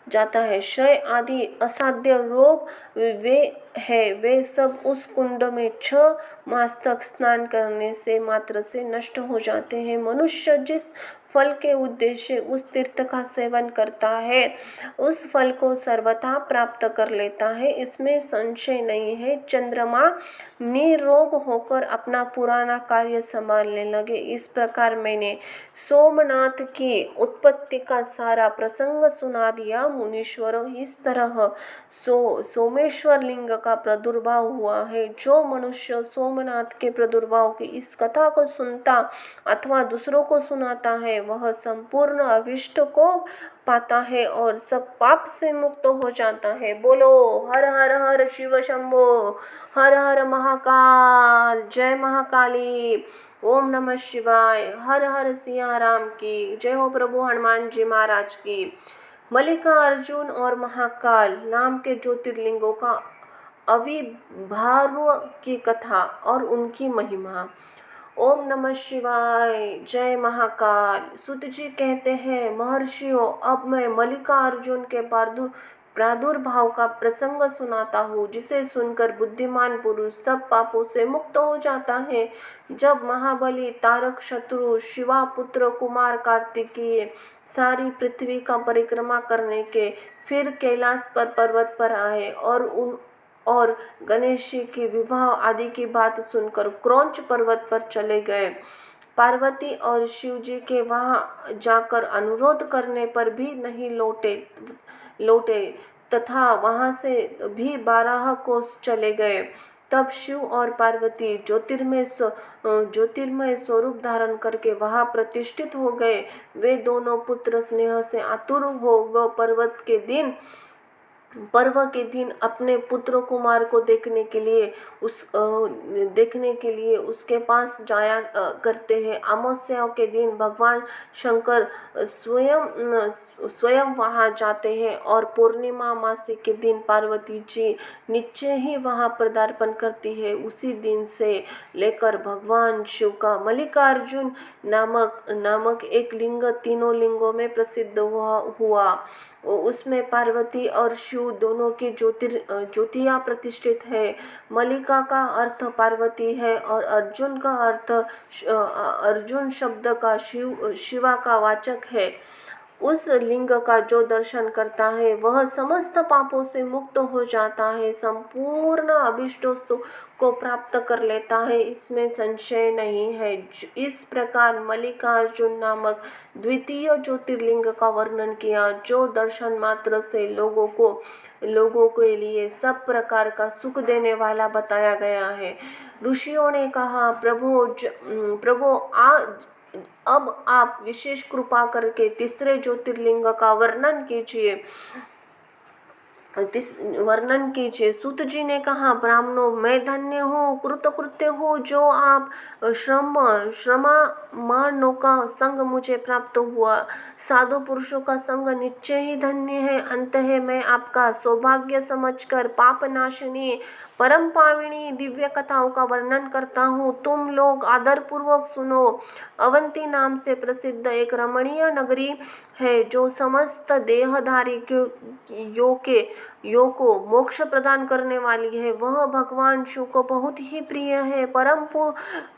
क्षय आदि असाध्य रोग वे सब उस कुंड में 6 मास तक स्नान करने से मात्र से नष्ट हो जाते हैं। मनुष्य जिस फल के उद्देश्य उस तीर्थ का सेवन करता है उस फल को सर्वथा प्राप्त कर लेता है, इसमें संशय नहीं है। चंद्रमा निरोग होकर अपना पुराना कार्य संभालने लगे। इस प्रकार मैंने सोमनाथ की उत्पत्ति का सारा प्रसंग सुना दिया। मुनीश्वरों, इस तरह सोमेश्वर लिंग का प्रादुर्भाव हुआ है। जो मनुष्य सोमनाथ के प्रादुर्भाव की इस कथा को सुनता अथवा दूसरों को सुनाता है वह संपूर्ण अभिष्ट को पाता है और सब पाप से मुक्त हो जाता है। बोलो हर हर हर शिव शंभो, हर हर महाकाल, जय महाकाली, ओम नमः शिवाय, हर हर सिया राम की जय हो, प्रभु हनुमान जी महाराज की। मल्लिकार्जुन और महाकाल नाम के ज्योतिर्लिंगों का आविर्भाव की कथा और उनकी महिमा। ओम नमः शिवाय, जय महाकाल। सूत जी कहते हैं, महर्षियों, अब मैं मल्लिकार्जुन के प्रादुर्भाव का प्रसंग सुनाता हूँ, जिसे सुनकर बुद्धिमान पुरुष सब पापों से मुक्त हो जाता है। जब महाबली तारक शत्रु शिवा पुत्र कुमार कार्तिकेय सारी पृथ्वी का परिक्रमा करने के फिर कैलाश पर्वत पर आए और गणेश जी के विवाह आदि की बात सुनकर क्रौंच पर्वत पर चले गए। पार्वती और शिव जी के वहां जाकर अनुरोध करने पर भी नहीं लौटे तथा वहां से भी 12 कोस चले गए। तब शिव और पार्वती ज्योतिर्मय स्वरूप धारण करके वहां प्रतिष्ठित हो गए। वे दोनों पुत्र स्नेह से आतुर हो वह पर्व के दिन अपने पुत्र कुमार को देखने के लिए उसके पास जाया करते हैं। अमावस्या के दिन भगवान शंकर स्वयं वहां जाते हैं और पूर्णिमा अमावस्या के दिन पार्वती जी निश्चय ही वहां पदार्पण करती है। उसी दिन से लेकर भगवान शिव का मल्लिकार्जुन नामक एक लिंग तीनों लिंगों में प्रसिद्ध हुआ। उसमें पार्वती और शिव दोनों की ज्योतियाँ प्रतिष्ठित है। मल्लिका का अर्थ पार्वती है और अर्जुन शब्द का शिवा का वाचक है। उस लिंग का जो दर्शन करता है वह समस्त पापों से मुक्त हो जाता है, संपूर्ण अभिष्टों को प्राप्त कर लेता है, इसमें संशय नहीं है। इस प्रकार मल्लिकार्जुन नामक द्वितीय ज्योतिर्लिंग का वर्णन किया, जो दर्शन मात्र से लोगों के लिए सब प्रकार का सुख देने वाला बताया गया है। ऋषियों ने कहा, प्रभु अब आप विशेष कृपा करके तीसरे ज्योतिर्लिंग का वर्णन कीजिए। सूत जी ने कहा, ब्राह्मणों, मैं धन्य हूँ, कृतकृत्य हूँ, जो आप महानों का संग मुझे प्राप्त हुआ। साधु पुरुषों का संग निश्चय ही धन्य है। अंततः मैं आपका सौभाग्य समझकर पाप नाशिनी परम पाविनी दिव्य कथाओं का वर्णन करता हूँ। तुम लोग आदर पूर्वक सुनो। अवंती नाम से प्रसिद्ध एक रमणीय नगरी है जो समस्त देहधारी योग को मोक्ष प्रदान करने वाली है। वह भगवान शिव को बहुत ही प्रिय है, परम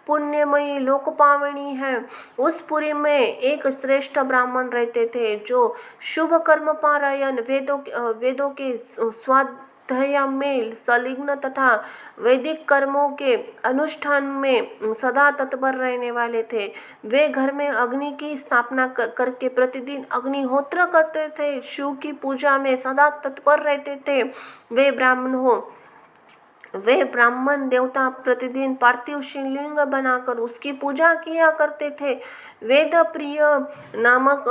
पुण्यमयी लोकपावनी है। उस पुरी में एक श्रेष्ठ ब्राह्मण रहते थे जो शुभ कर्म पारायण, वेदों के स्वाध्याय में संलग्न तथा वैदिक कर्मों के अनुष्ठान में सदा तत्पर रहने वाले थे। वे घर में अग्नि की स्थापना करके प्रतिदिन अग्निहोत्र करते थे, शिव की पूजा में सदा तत्पर रहते थे। वे ब्राह्मण देवता प्रतिदिन पार्थिव शिवलिंग बनाकर उसकी पूजा किया करते थे। वेद प्रिय नामक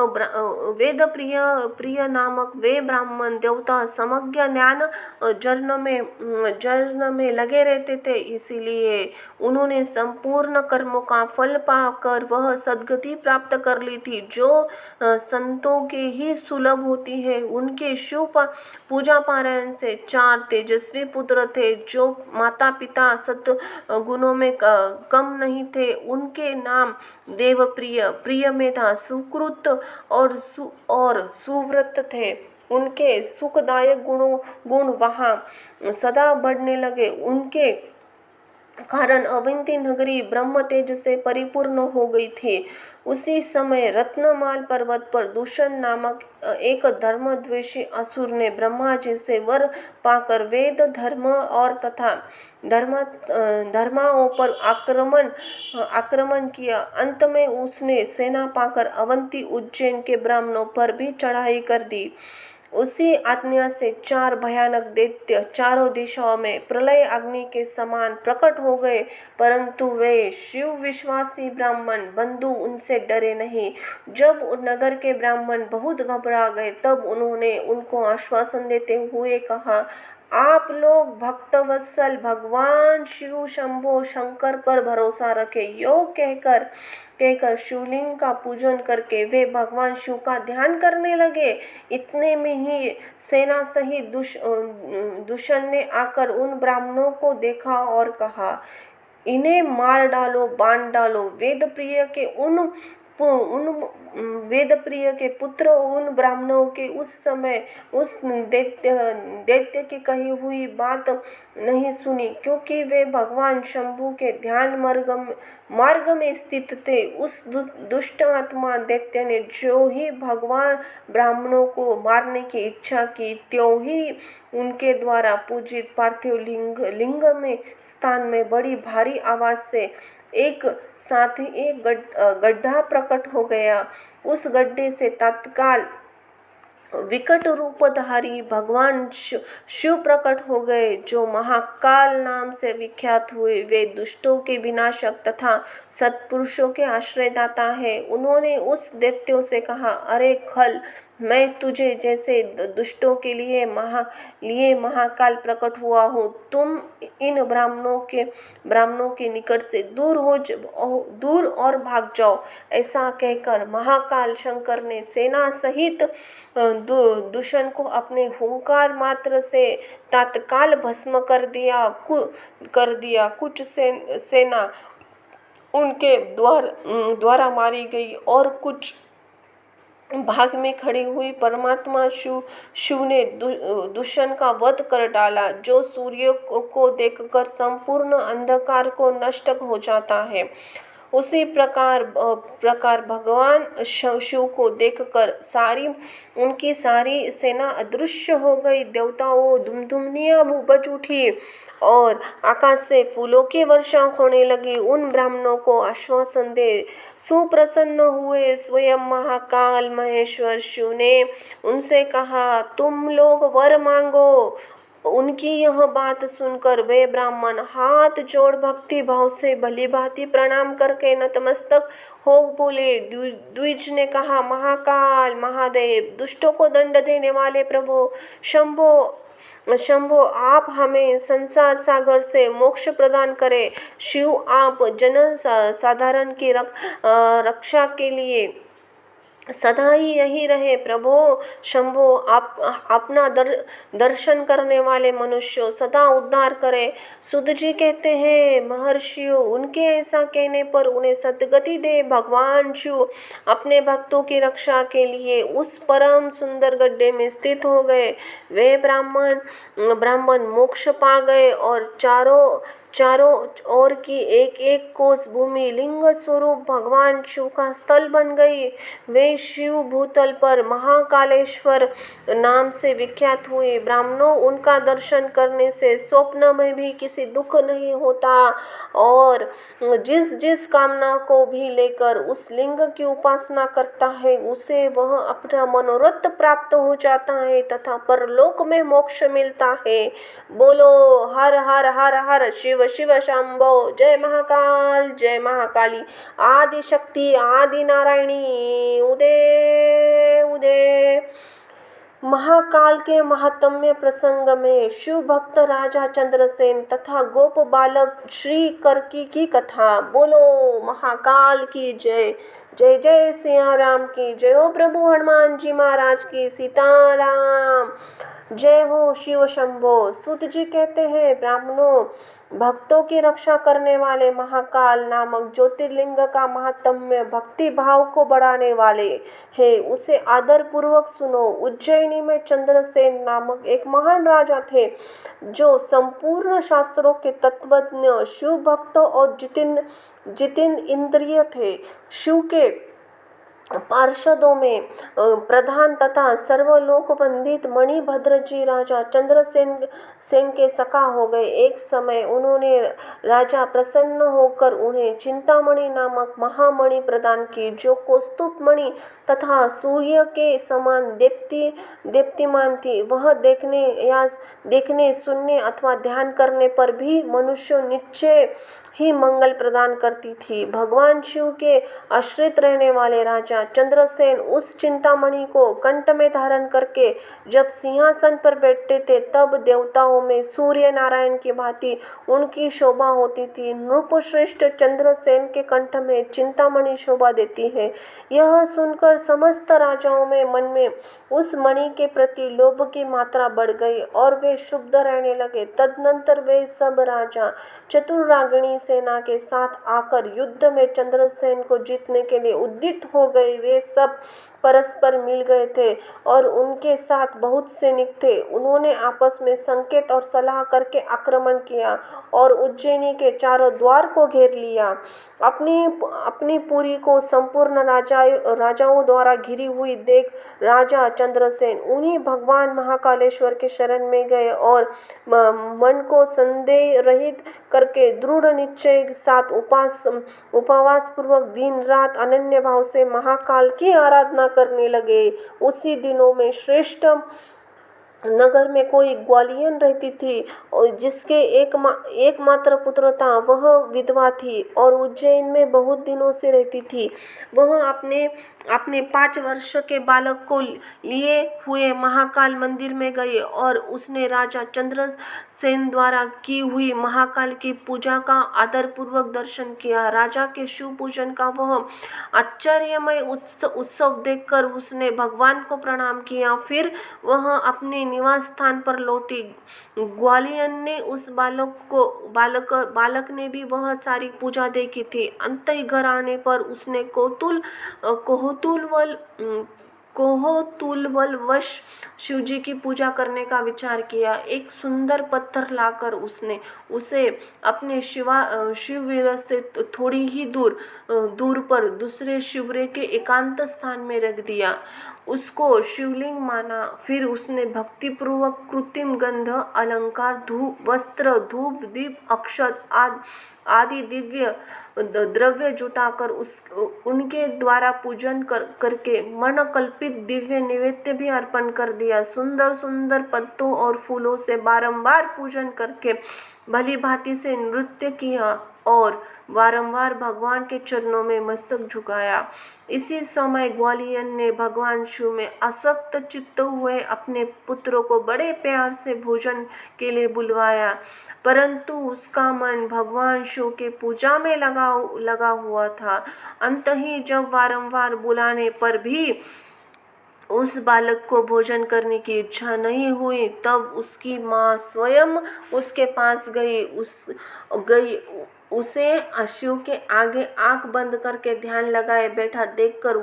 वे ब्राह्मण देवता समग्र ज्ञान जर्न में लगे रहते थे। इसीलिए उन्होंने संपूर्ण कर्मों का फल पाकर वह सद्गति प्राप्त कर ली थी जो संतों के ही सुलभ होती है। उनके शिव पूजा पारायण से 4 तेजस्वी पुत्र थे जो माता पिता सद्गुणों में कम नहीं थे। उनके नाम देवप्रिय, प्रियमेधा, सुकृत और सुव्रत थे। उनके सुखदायक गुण वहाँ सदा बढ़ने लगे। उनके कारण अवंती नगरी ब्रह्म तेज से परिपूर्ण हो गई थी। उसी समय रत्नमाल पर्वत पर दूषण नामक एक धर्मद्वेषी असुर ने ब्रह्मा जी से वर पाकर वेद धर्म और तथा धर्माओं पर आक्रमण किया। अंत में उसने सेना पाकर अवंती उज्जैन के ब्राह्मणों पर भी चढ़ाई कर दी। उसी आज्ञा से 4 भयानक दैत्य चारों दिशाओं में प्रलय अग्नि के समान प्रकट हो गए, परंतु वे शिव विश्वासी ब्राह्मण बंधु उनसे डरे नहीं। जब नगर के ब्राह्मण बहुत घबरा गए तब उन्होंने उनको आश्वासन देते हुए कहा, आप लोग भक्तवत्सल भगवान शिव शंभो शंकर पर भरोसा रखें। योग कहकर शिवलिंग का पूजन करके वे भगवान शिव का ध्यान करने लगे। इतने में ही सेना सहित दूषण ने आकर उन ब्राह्मणों को देखा और कहा, इन्हें मार डालो, बांध डालो। वेद प्रिय के पुत्र उन ब्राह्मणों के उस समय उस दैत्य की कही हुई बात नहीं सुनी, क्योंकि वे भगवान शंभु के ध्यान मार्ग में स्थित थे। उस दुष्ट आत्मा दैत्य ने जो ही भगवान ब्राह्मणों को मारने की इच्छा की, त्यों ही उनके द्वारा पूजित पार्थिव लिंग में स्थान में बड़ी भारी आवाज से एक साथ ही एक गड्ढा प्रकट हो गया। उस गड्ढे से तत्काल विकट रूपधारी भगवान शिव प्रकट हो गए, जो महाकाल नाम से विख्यात हुए। वे दुष्टों के विनाशक तथा सत्पुरुषों के आश्रयदाता है। उन्होंने उस दैत्यों से कहा, अरे खल, मैं तुझे जैसे दुष्टों के लिए महाकाल प्रकट हुआ हूँ। तुम इन ब्राह्मणों के निकट से दूर और भाग जाओ। ऐसा कहकर महाकाल शंकर ने सेना सहित दूषण को अपने हुंकार मात्र से तत्काल भस्म कर दिया। कुछ सेना उनके द्वारा मारी गई और कुछ भाग में खड़ी हुई। परमात्मा शिव ने दूषण का वध कर डाला, जो सूर्य को देखकर संपूर्ण अंधकार को नष्ट हो जाता है। उसी प्रकार भगवान शिव को देखकर उनकी सारी सेना अदृश्य हो गई। देवताओं धुमधुमनियाँ बज उठी और आकाश से फूलों की वर्षा होने लगी। उन ब्राह्मणों को आश्वासन दे सुप्रसन्न हुए स्वयं महाकाल महेश्वर शिव ने उनसे कहा, तुम लोग वर मांगो। उनकी यह बात सुनकर वे ब्राह्मण हाथ जोड़ भक्ति भाव से भली भांति प्रणाम करके नतमस्तक हो बोले। द्विज ने कहा, महाकाल महादेव, दुष्टों को दंड देने वाले प्रभु शंभो, शंभो आप हमें संसार सागर से मोक्ष प्रदान करें। शिव आप जन साधारण की रक्षा के लिए सदा ही यही रहे। प्रभो शंभो आप अपना दर्शन करने वाले मनुष्यों सदा उद्धार करें। सुध जी कहते हैं महर्षियों उनके ऐसा कहने पर उन्हें सद्गति दे। भगवान शिव अपने भक्तों की रक्षा के लिए उस परम सुंदर गड्ढे में स्थित हो गए। वे ब्राह्मण मोक्ष पा गए और चारों ओर की एक एक कोस भूमि लिंग स्वरूप भगवान शिव का स्थल बन गई। वे शिव भूतल पर महाकालेश्वर नाम से विख्यात हुए। ब्राह्मणों उनका दर्शन करने से स्वप्न में भी किसी दुख नहीं होता और जिस कामना को भी लेकर उस लिंग की उपासना करता है उसे वह अपना मनोरथ प्राप्त हो जाता है तथा परलोक में मोक्ष मिलता है। बोलो हर हर हर हर शिव शिव शंभो। जय महाकाल जय महाकाली आदि शक्ति आदि नारायणी उदय उदय। महाकाल के महात्म्य प्रसंग में शिव भक्त राजा चंद्रसेन तथा गोप बालक श्री करकी की कथा। बोलो महाकाल की जय। जय जय सिया राम की जय हो। प्रभु हनुमान जी महाराज की सीताराम जय हो। शिव शंभो। सूत जी कहते हैं ब्राह्मणों भक्तों की रक्षा करने वाले महाकाल नामक ज्योतिर्लिंग का महात्म्य भक्ति भाव को बढ़ाने वाले है। उसे आदर पूर्वक सुनो। उज्जैनी में चंद्रसेन नामक एक महान राजा थे जो संपूर्ण शास्त्रों के तत्वज्ञ शिव भक्त और जितेंद्र इंद्रिय थे। शिव के पार्षदों में प्रधान तथा सर्वलोक वंदित मणिभद्र जी राजा चंद्रसेन के सखा हो गए। एक समय उन्होंने राजा प्रसन्न होकर उन्हें चिंतामणि नामक महामणि प्रदान की जो कौस्तुभ मणि तथा सूर्य के समान दीप्तिमान थी। वह देखने सुनने अथवा ध्यान करने पर भी मनुष्य निश्चय ही मंगल प्रदान करती थी। भगवान शिव के आश्रित रहने वाले राजा चंद्रसेन उस चिंतामणि को कंठ में धारण करके जब सिंहासन पर बैठते थे तब देवताओं में सूर्य नारायण की भांति उनकी शोभा होती थी। नृपश्रेष्ठ चंद्रसेन के कंठ में चिंतामणि शोभा देती है। यह सुनकर समस्त राजाओं में मन में उस मणि के प्रति लोभ की मात्रा बढ़ गई और वे क्षुब्ध रहने लगे। तदनंतर वे सब राजा चतुर्रागिणी सेना के साथ आकर युद्ध में चंद्रसेन को जीतने के लिए उद्यत हो गए। वे सब परस्पर मिल गए थे और उनके साथ बहुत सैनिक थे। उन्होंने आपस में संकेत और सलाह करके आक्रमण किया और उज्जैनी के चारों द्वार को घेर लिया। अपनी पुरी को संपूर्ण राजाओं द्वारा घिरी हुई देख राजा चंद्रसेन उन्हीं भगवान महाकालेश्वर के शरण में गए और मन को संदेह रहित करके दृढ़ निश्चय के साथ उपवास पूर्वक दिन रात अनन्य भाव से महाकाल की आराधना करने लगे। उसी दिनों में श्रेष्ठ नगर में कोई ग्वालियन रहती थी और जिसके एकमात्र पुत्र था। वह विधवा थी और उज्जैन में बहुत दिनों से रहती थी। वह अपने 5 वर्ष के बालक को लिए हुए महाकाल मंदिर में गई और उसने राजा चंद्रसेन द्वारा की हुई महाकाल की पूजा का आदर पूर्वक दर्शन किया। राजा के शिव पूजन का वह आश्चर्यमय उत्सव देखकर उसने भगवान को प्रणाम किया। फिर वह अपने निवास स्थान पर लौटी। ग्वालियन ने उस बालक ने भी वह सारी पूजा देखी थी। अंत घर आने पर उसने कोहतूलवश शिवजी की पूजा करने का विचार किया। एक सुंदर पत्थर लाकर उसने उसे अपने शिवविग्रह से थोड़ी ही दूर पर दूसरे शिवरे के एकांत स्थान में रख दिया। उसको शिवलिंग माना। फिर उसने भक्तिपूर्वक कृत्रिम गंध अलंकार वस्त्र धूप दीप अक्षत आदि दिव्य द्रव्य जुटाकर उनके द्वारा पूजन करके मन कल्पित दिव्य नैवेद्य भी अर्पण कर दिया। सुंदर सुंदर पत्तों और फूलों से बारंबार पूजन करके भली भांति से नृत्य किया और बारंबार भगवान के चरणों में मस्तक झुकाया। इसी समय ग्वालियन ने भगवान शिव में आसक्त चित्त हुए अपने पुत्र को बड़े प्यार से भोजन के लिए बुलवाया, परंतु उसका मन भगवान शिव के पूजा में लगा हुआ था। अंततः जब बारंबार बुलाने पर भी उस बालक को भोजन करने की इच्छा नहीं हुई, तब उसकी माँ स्वयं उसके पास गई उसे शिव के आगे आंख बंद करके ध्यान लगाए बैठा देखकर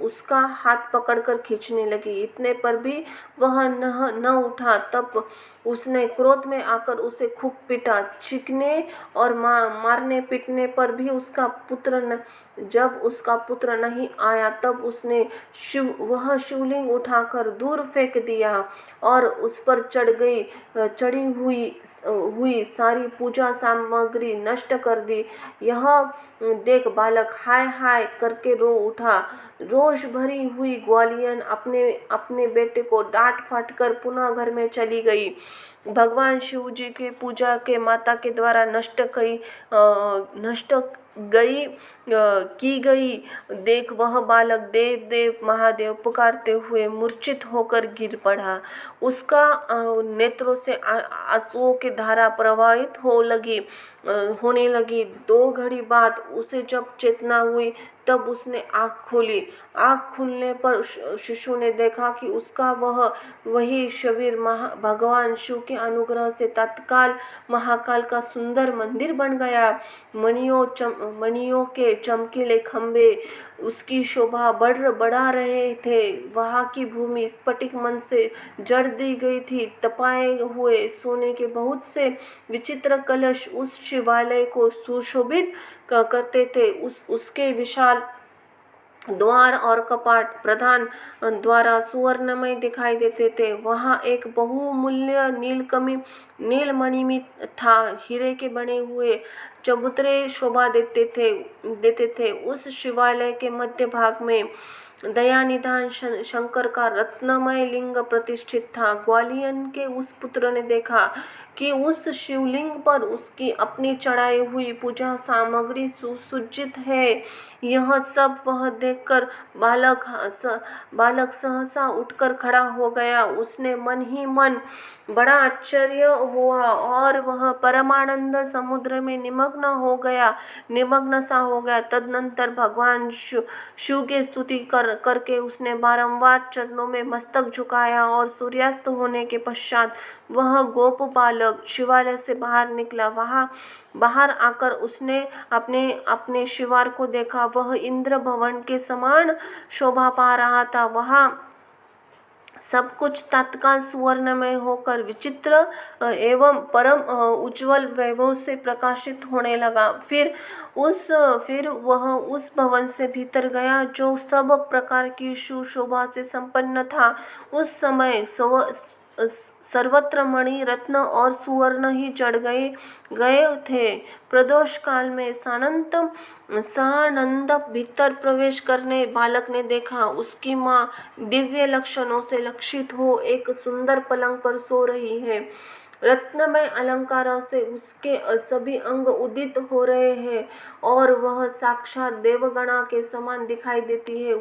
उसका हाथ पकड़कर खींचने लगी। इतने पर भी वह न उठा। तब उसने क्रोध में आकर उसे खूब पीटा। चीखने और मारने पीटने पर भी जब उसका पुत्र नहीं आया, तब उसने वह शिवलिंग उठाकर दूर फेंक दिया और उस पर चढ़ी हुई सारी पूजा सामग्री नष्ट कर दी। यह देख बालक हाय हाय करके रो उठा। रोष भरी हुई ग्वालियन अपने बेटे को डांट फट कर पुनः घर में चली गई। भगवान शिव जी की पूजा के माता के द्वारा नष्ट की गई देख वह बालक देव देव महादेव पुकारते हुए मूर्छित होकर गिर पड़ा। उसका नेत्रों से आंसुओं की धारा प्रवाहित होने लगी। 2 घड़ी बाद उसे जब चेतना हुई, तब उसने आँख खोली। आँख खुलने पर शिशु ने देखा कि उसका वही शरीर भगवान शिव के अनुग्रह से तत्काल महाकाल का सुंदर मंदिर बन गया। मणियों के चमकीले खंभे उसकी शोभा बढ़ा रहे थे। वहाँ की भूमि स्फटिक मन से जड़ दी गई थी। तपाए हुए सोने के बहुत से विचित्र कलश उस शिवालय को सुशोभित करते थे। उसके विशाल द्वार और कपाट प्रधान द्वारा सुवर्णमय दिखाई देते थे। वहाँ एक बहुमूल्य नीलमणि था। हीरे के बने हुए चबूतरे शोभा देते थे। उस शिवालय के मध्य भाग में दयानिधान शंकर का रत्नमय लिंग प्रतिष्ठित था। ग्वालियन के उस पुत्र ने देखा कि उस शिवलिंग पर उसकी अपनी चढ़ाई हुई पूजा सामग्री सुसज्जित है। यह सब वह देखकर बालक सहसा उठकर खड़ा हो गया। उसने मन ही मन बड़ा आश्चर्य हुआ और वह परमानंद समुद्र में निमग्न सा हो गया। तदनंतर भगवान शिव की स्तुति करके उसने बारंबार चरणों में मस्तक झुकाया और सूर्यास्त होने के पश्चात वह गोप बालक शिवालय से बाहर निकला। बाहर आकर उसने अपने शिवार को देखा। वह इंद्र भवन के समान शोभा पा रहा था। वहाँ सब कुछ तत्काल सुवर्णमय होकर विचित्र एवं परम उज्जवल वैभव से प्रकाशित होने लगा। फिर वह उस भवन से भीतर गया जो सब प्रकार की सुशोभा से संपन्न था। उस समय सर्वत्र मणि रत्न और सुवर्ण ही जड़ गए थे। प्रदोष काल में सानंद भीतर प्रवेश करने बालक ने देखा उसकी माँ दिव्य लक्षणों से लक्षित हो एक सुंदर पलंग पर सो रही है। रत्नमय अलंकारों से उसके सभी अंग उदित हो रहे हैं और वह साक्षात देवगणा के समान दिखाई देती है।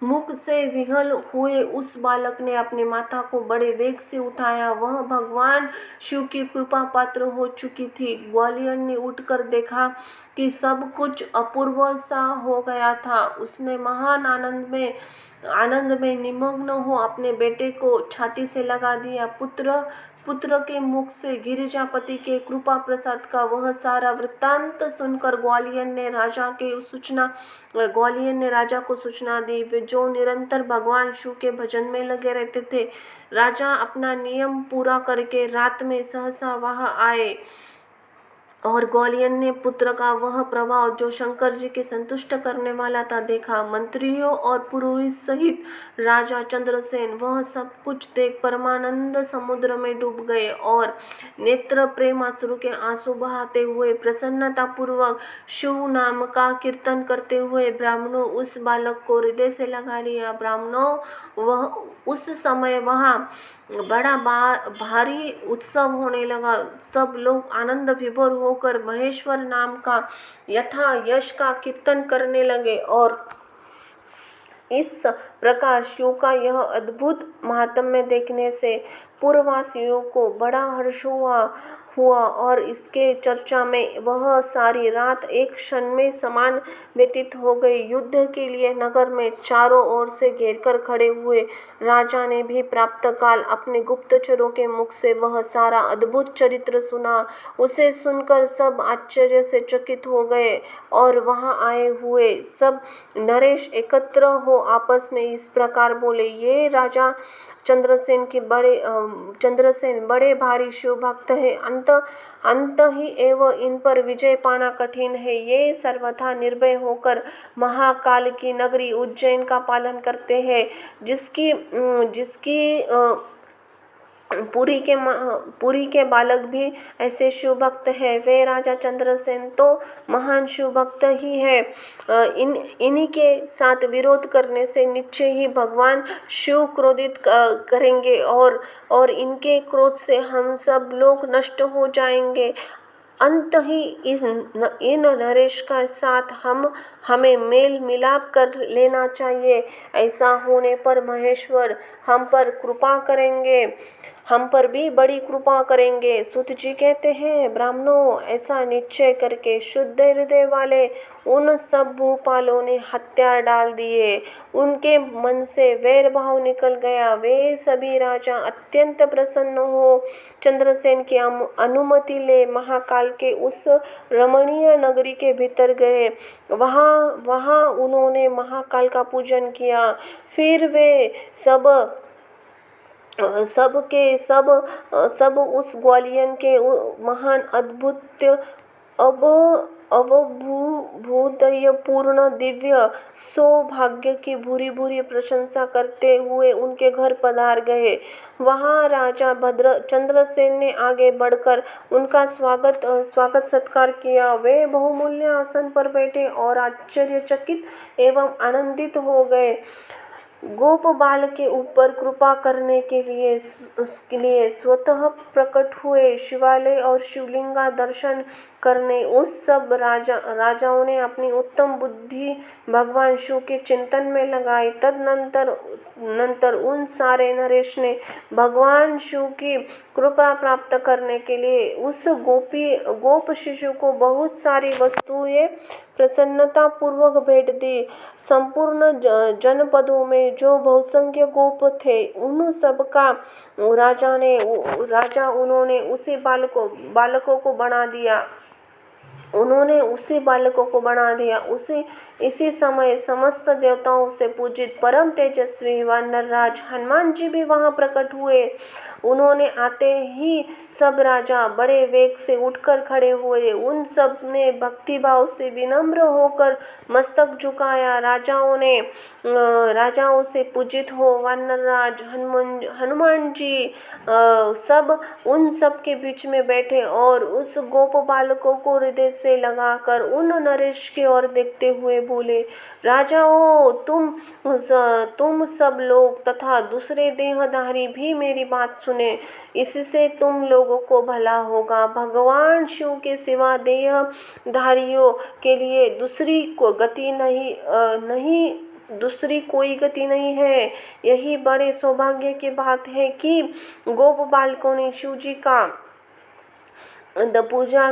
मुख से विह्वल हुए उस बालक ने अपनी माता को बड़े वेग से उठाया। वह भगवान शिव की कृपा पात्र हो चुकी थी। ग्वालियन ने उठकर देखा कि सब कुछ अपूर्व सा हो गया था। उसने महान आनंद में निमग्न हो अपने बेटे को छाती से लगा दिया। पुत्र के मुख से गिरिजापति के कृपा प्रसाद का वह सारा वृत्तांत सुनकर ग्वालियन ने राजा को सूचना दी। वे जो निरंतर भगवान शिव के भजन में लगे रहते थे। राजा अपना नियम पूरा करके रात में सहसा वहां आए और ग्वालियन ने पुत्र का वह प्रभाव जो शंकर जी के संतुष्ट करने वाला था देखा। मंत्रियों और पुरोहित सहित राजा चंद्रसेन वह सब कुछ देख परमानंद समुद्र में डूब गए और नेत्र प्रेमाश्रु के आंसू बहाते हुए प्रसन्नता पूर्वक शिव नाम का कीर्तन करते हुए ब्राह्मणों उस बालक को हृदय से लगा लिया। ब्राह्मणों उस समय वहाँ बड़ा भारी उत्सव होने लगा। सब लोग आनंद विभोर होकर महेश्वर नाम का यथा यश का कीर्तन करने लगे और इस प्रकार शिव का यह अद्भुत महात्म्य देखने से पूर्ववासियों को बड़ा हर्ष हुआ और इसके चर्चा में वह सारी रात एक क्षण में समान व्यतीत हो गई। युद्ध के लिए नगर में चारों ओर से घेरकर खड़े हुए राजा ने भी प्राप्त काल अपने गुप्तचरों के मुख से वह सारा अद्भुत चरित्र सुना। उसे सुनकर सब आश्चर्य से चकित हो गए और वहां आए हुए सब नरेश एकत्र हो आपस में इस प्रकार बोले, ये राजा चंद्रसेन बड़े भारी शिव भक्त है, अंत ही एवं इन पर विजय पाना कठिन है। ये सर्वथा निर्भय होकर महाकाल की नगरी उज्जैन का पालन करते हैं, जिसकी पुरी के बालक भी ऐसे शिव भक्त है। वे राजा चंद्रसेन तो महान शिव भक्त ही है। इन्हीं के साथ विरोध करने से निश्चय ही भगवान शिव क्रोधित करेंगे और इनके क्रोध से हम सब लोग नष्ट हो जाएंगे। अंत ही इन नरेश का साथ हमें मेल मिलाप कर लेना चाहिए। ऐसा होने पर महेश्वर हम पर कृपा करेंगे, हम पर भी बड़ी कृपा करेंगे। सूत जी कहते हैं, ब्राह्मणों, ऐसा निश्चय करके शुद्ध हृदय वाले उन सब भूपालों ने हथियार डाल दिए। उनके मन से वैर भाव निकल गया। वे सभी राजा अत्यंत प्रसन्न हो चंद्रसेन की अनुमति ले महाकाल के उस रमणीय नगरी के भीतर गए। वहाँ उन्होंने महाकाल का पूजन किया। फिर वे सब उस ग्वालियन के महान अद्भुत अवभूतपूर्ण दिव्य सौभाग्य की भूरी भूरी प्रशंसा करते हुए उनके घर पधार गए। वहां राजा चंद्रसेन ने आगे बढ़कर उनका स्वागत सत्कार किया। वे बहुमूल्य आसन पर बैठे और आश्चर्यचकित एवं आनंदित हो गए। गोप बाल के ऊपर कृपा करने के लिए स्वतः प्रकट हुए शिवालय और शिवलिंगा दर्शन करने उस सब राजाओं ने अपनी उत्तम बुद्धि भगवान शिव के चिंतन में लगाई। तदनंतर उन सारे नरेश ने भगवान शिव की कृपा प्राप्त करने के लिए उस गोप शिशु को बहुत सारी वस्तुएं प्रसन्नता पूर्वक भेंट दी। संपूर्ण जनपदों में जो बहुसंख्य गोप थे उन सब का उन्होंने उसी बालकों को बना दिया। इसी समय समस्त देवताओं से पूजित परम तेजस्वी वानरराज हनुमान जी भी वहां प्रकट हुए। उन्होंने आते ही सब राजा बड़े वेग से उठकर खड़े हुए। उन सब ने भक्ति भाव से विनम्र होकर मस्तक झुकाया। राजाओं से पूजित हो वानरराज हनुमान जी उन सब के बीच में बैठे और उस गोप बालकों को हृदय से लगाकर उन नरेश की ओर देखते हुए बोले, राजाओं, तुम सब लोग तथा दूसरे देहधारी भी मेरी बात सुने। इससे तुम लोगों को भला होगा। भगवान शिव के सिवा देहधारियों के लिए दूसरी कोई गति नहीं है। यही बड़े सौभाग्य की बात है कि गोप बालकों ने शिव जी का पूजा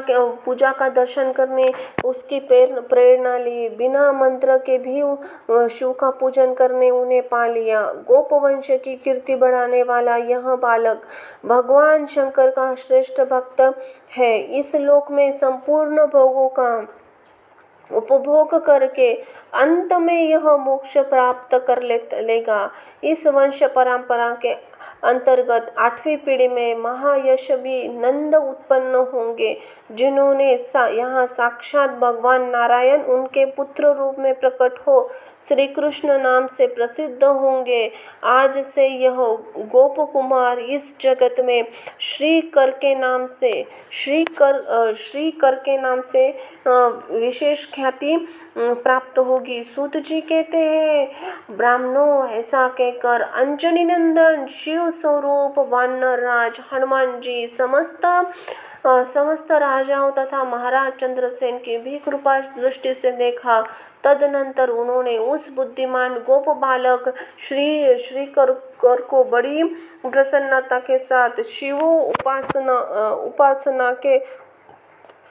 का दर्शन करने उसकी प्रेरणा ली। बिना मंत्र के भी शिव का पूजन करने उन्हें पा लिया। गोप वंश की कीर्ति बढ़ाने वाला यह बालक भगवान शंकर का श्रेष्ठ भक्त है। इस लोक में संपूर्ण भोगों का उपभोग करके अंत में यह मोक्ष प्राप्त कर लेगा। इस वंश परंपरा के अंतर्गत 8वीं पीढ़ी में महायशवी नंद उत्पन्न होंगे, जिन्होंने यहाँ साक्षात भगवान नारायण उनके पुत्र रूप में प्रकट हो श्री कृष्ण नाम से प्रसिद्ध होंगे। आज से यह गोप कुमार इस जगत में श्रीकर के नाम से विशेष ख्याति प्राप्त होगी। सूत जी कहते हैं, ब्राह्मणों ऐसा कहकर अंजनी नंदन शिव स्वरूप वानर राज हनुमान जी समस्त राजाओं तथा महाराज चंद्रसेन की भी कृपा दृष्टि से देखा। तदनंतर उन्होंने उस बुद्धिमान गोप बालक श्रीकर को बड़ी प्रसन्नता के साथ शिव उपासना के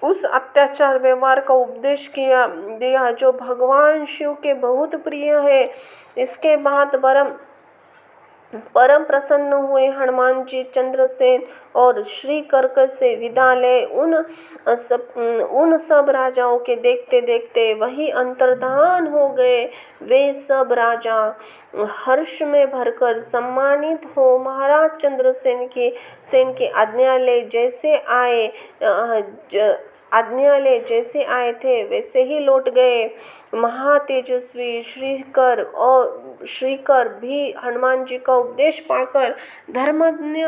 उस अत्याचार व्यवहार का उपदेश दिया जो भगवान शिव के बहुत प्रिय है। इसके बाद परम प्रसन्न हुए हनुमान जी चंद्रसेन और श्री कर्क से विदा ले उन सब राजाओं के देखते देखते वही अंतर्धान हो गए। वे सब राजा हर्ष में भरकर सम्मानित हो महाराज चंद्रसेन की आज्ञा ले जैसे आए थे वैसे ही लौट गए। महातेजस्वी श्रीकर भी हनुमान जी का उपदेश पाकर धर्मज्ञ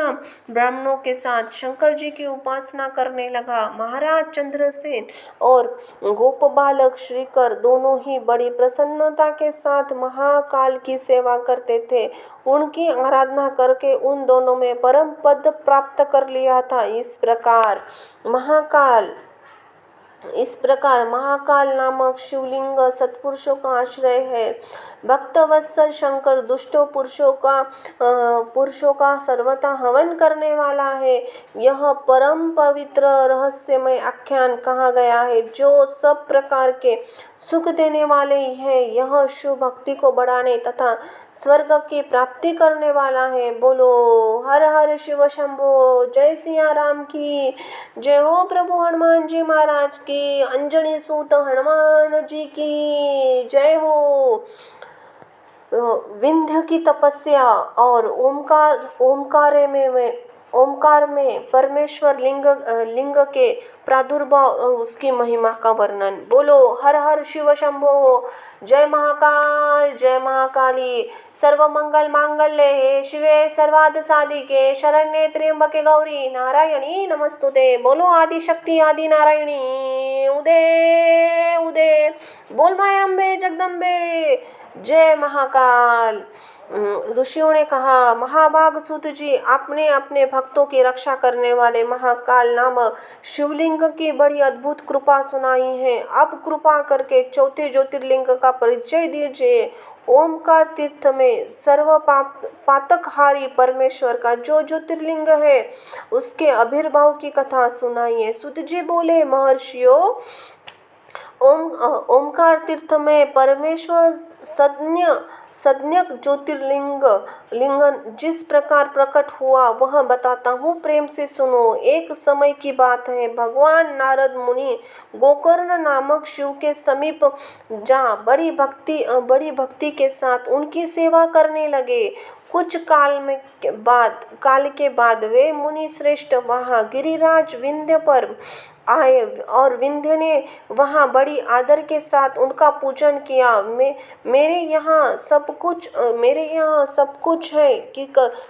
ब्राह्मणों के साथ शंकर जी की उपासना करने लगा। महाराज चंद्रसेन और गोप बालक श्रीकर दोनों ही बड़ी प्रसन्नता के साथ महाकाल की सेवा करते थे। उनकी आराधना करके उन दोनों में परम पद प्राप्त कर लिया था। इस प्रकार महाकाल नामक शिवलिंग सत्पुरुषों का आश्रय है। भक्तवत्सल शंकर दुष्टों पुरुषों का सर्वथा हवन करने वाला है। यह परम पवित्र रहस्यमय आख्यान कहा गया है जो सब प्रकार के सुख देने वाले है। यह शिव भक्ति को बढ़ाने तथा स्वर्ग की प्राप्ति करने वाला है। बोलो हर हर शिव शंभो। जय सिया राम की जय हो। प्रभु हनुमान जी महाराज की, अंजनी सूत हनुमान जी की जय हो। विंध्य की तपस्या और ओमकार में परमेश्वर लिंग के प्रादुर्भाव और उसकी महिमा का वर्णन। बोलो हर हर शिव शंभो। जय महाकाल जय महाकाली। सर्व मंगल मांगल्ये शिवे सर्वार्थ साधिके शरण्ये त्र्यंबके गौरी नारायणी नमस्तुते। बोलो आदि शक्ति आदि नारायणी उदे उदे। बोल माया अम्बे जगदम्बे। जय महाकाल। ऋषियों ने कहा, महाभाग सूत जी, आपने अपने भक्तों की रक्षा करने वाले महाकाल नामक शिवलिंग की बड़ी अद्भुत कृपा सुनाई है। अब कृपा करके चौथे ज्योतिर्लिंग का परिचय दीजिए। ओमकार तीर्थ में सर्व पातकहारी परमेश्वर का जो ज्योतिर्लिंग है उसके आविर्भाव की कथा सुनाइए। सूत जी बोले, महर्षियों, ओमकार तीर्थ में परमेश्वर सज्ञक ज्योतिर्लिंग जिस प्रकार प्रकट हुआ वह बताता हूँ, प्रेम से सुनो। एक समय की बात है, भगवान नारद मुनि गोकर्ण नामक शिव के समीप जा बड़ी भक्ति के साथ उनकी सेवा करने लगे। कुछ काल के बाद वे मुनि श्रेष्ठ वहाँ गिरिराज विंध्य पर आए और विंध्य ने वहाँ बड़ी आदर के साथ उनका पूजन किया। मेरे यहाँ सब कुछ है कि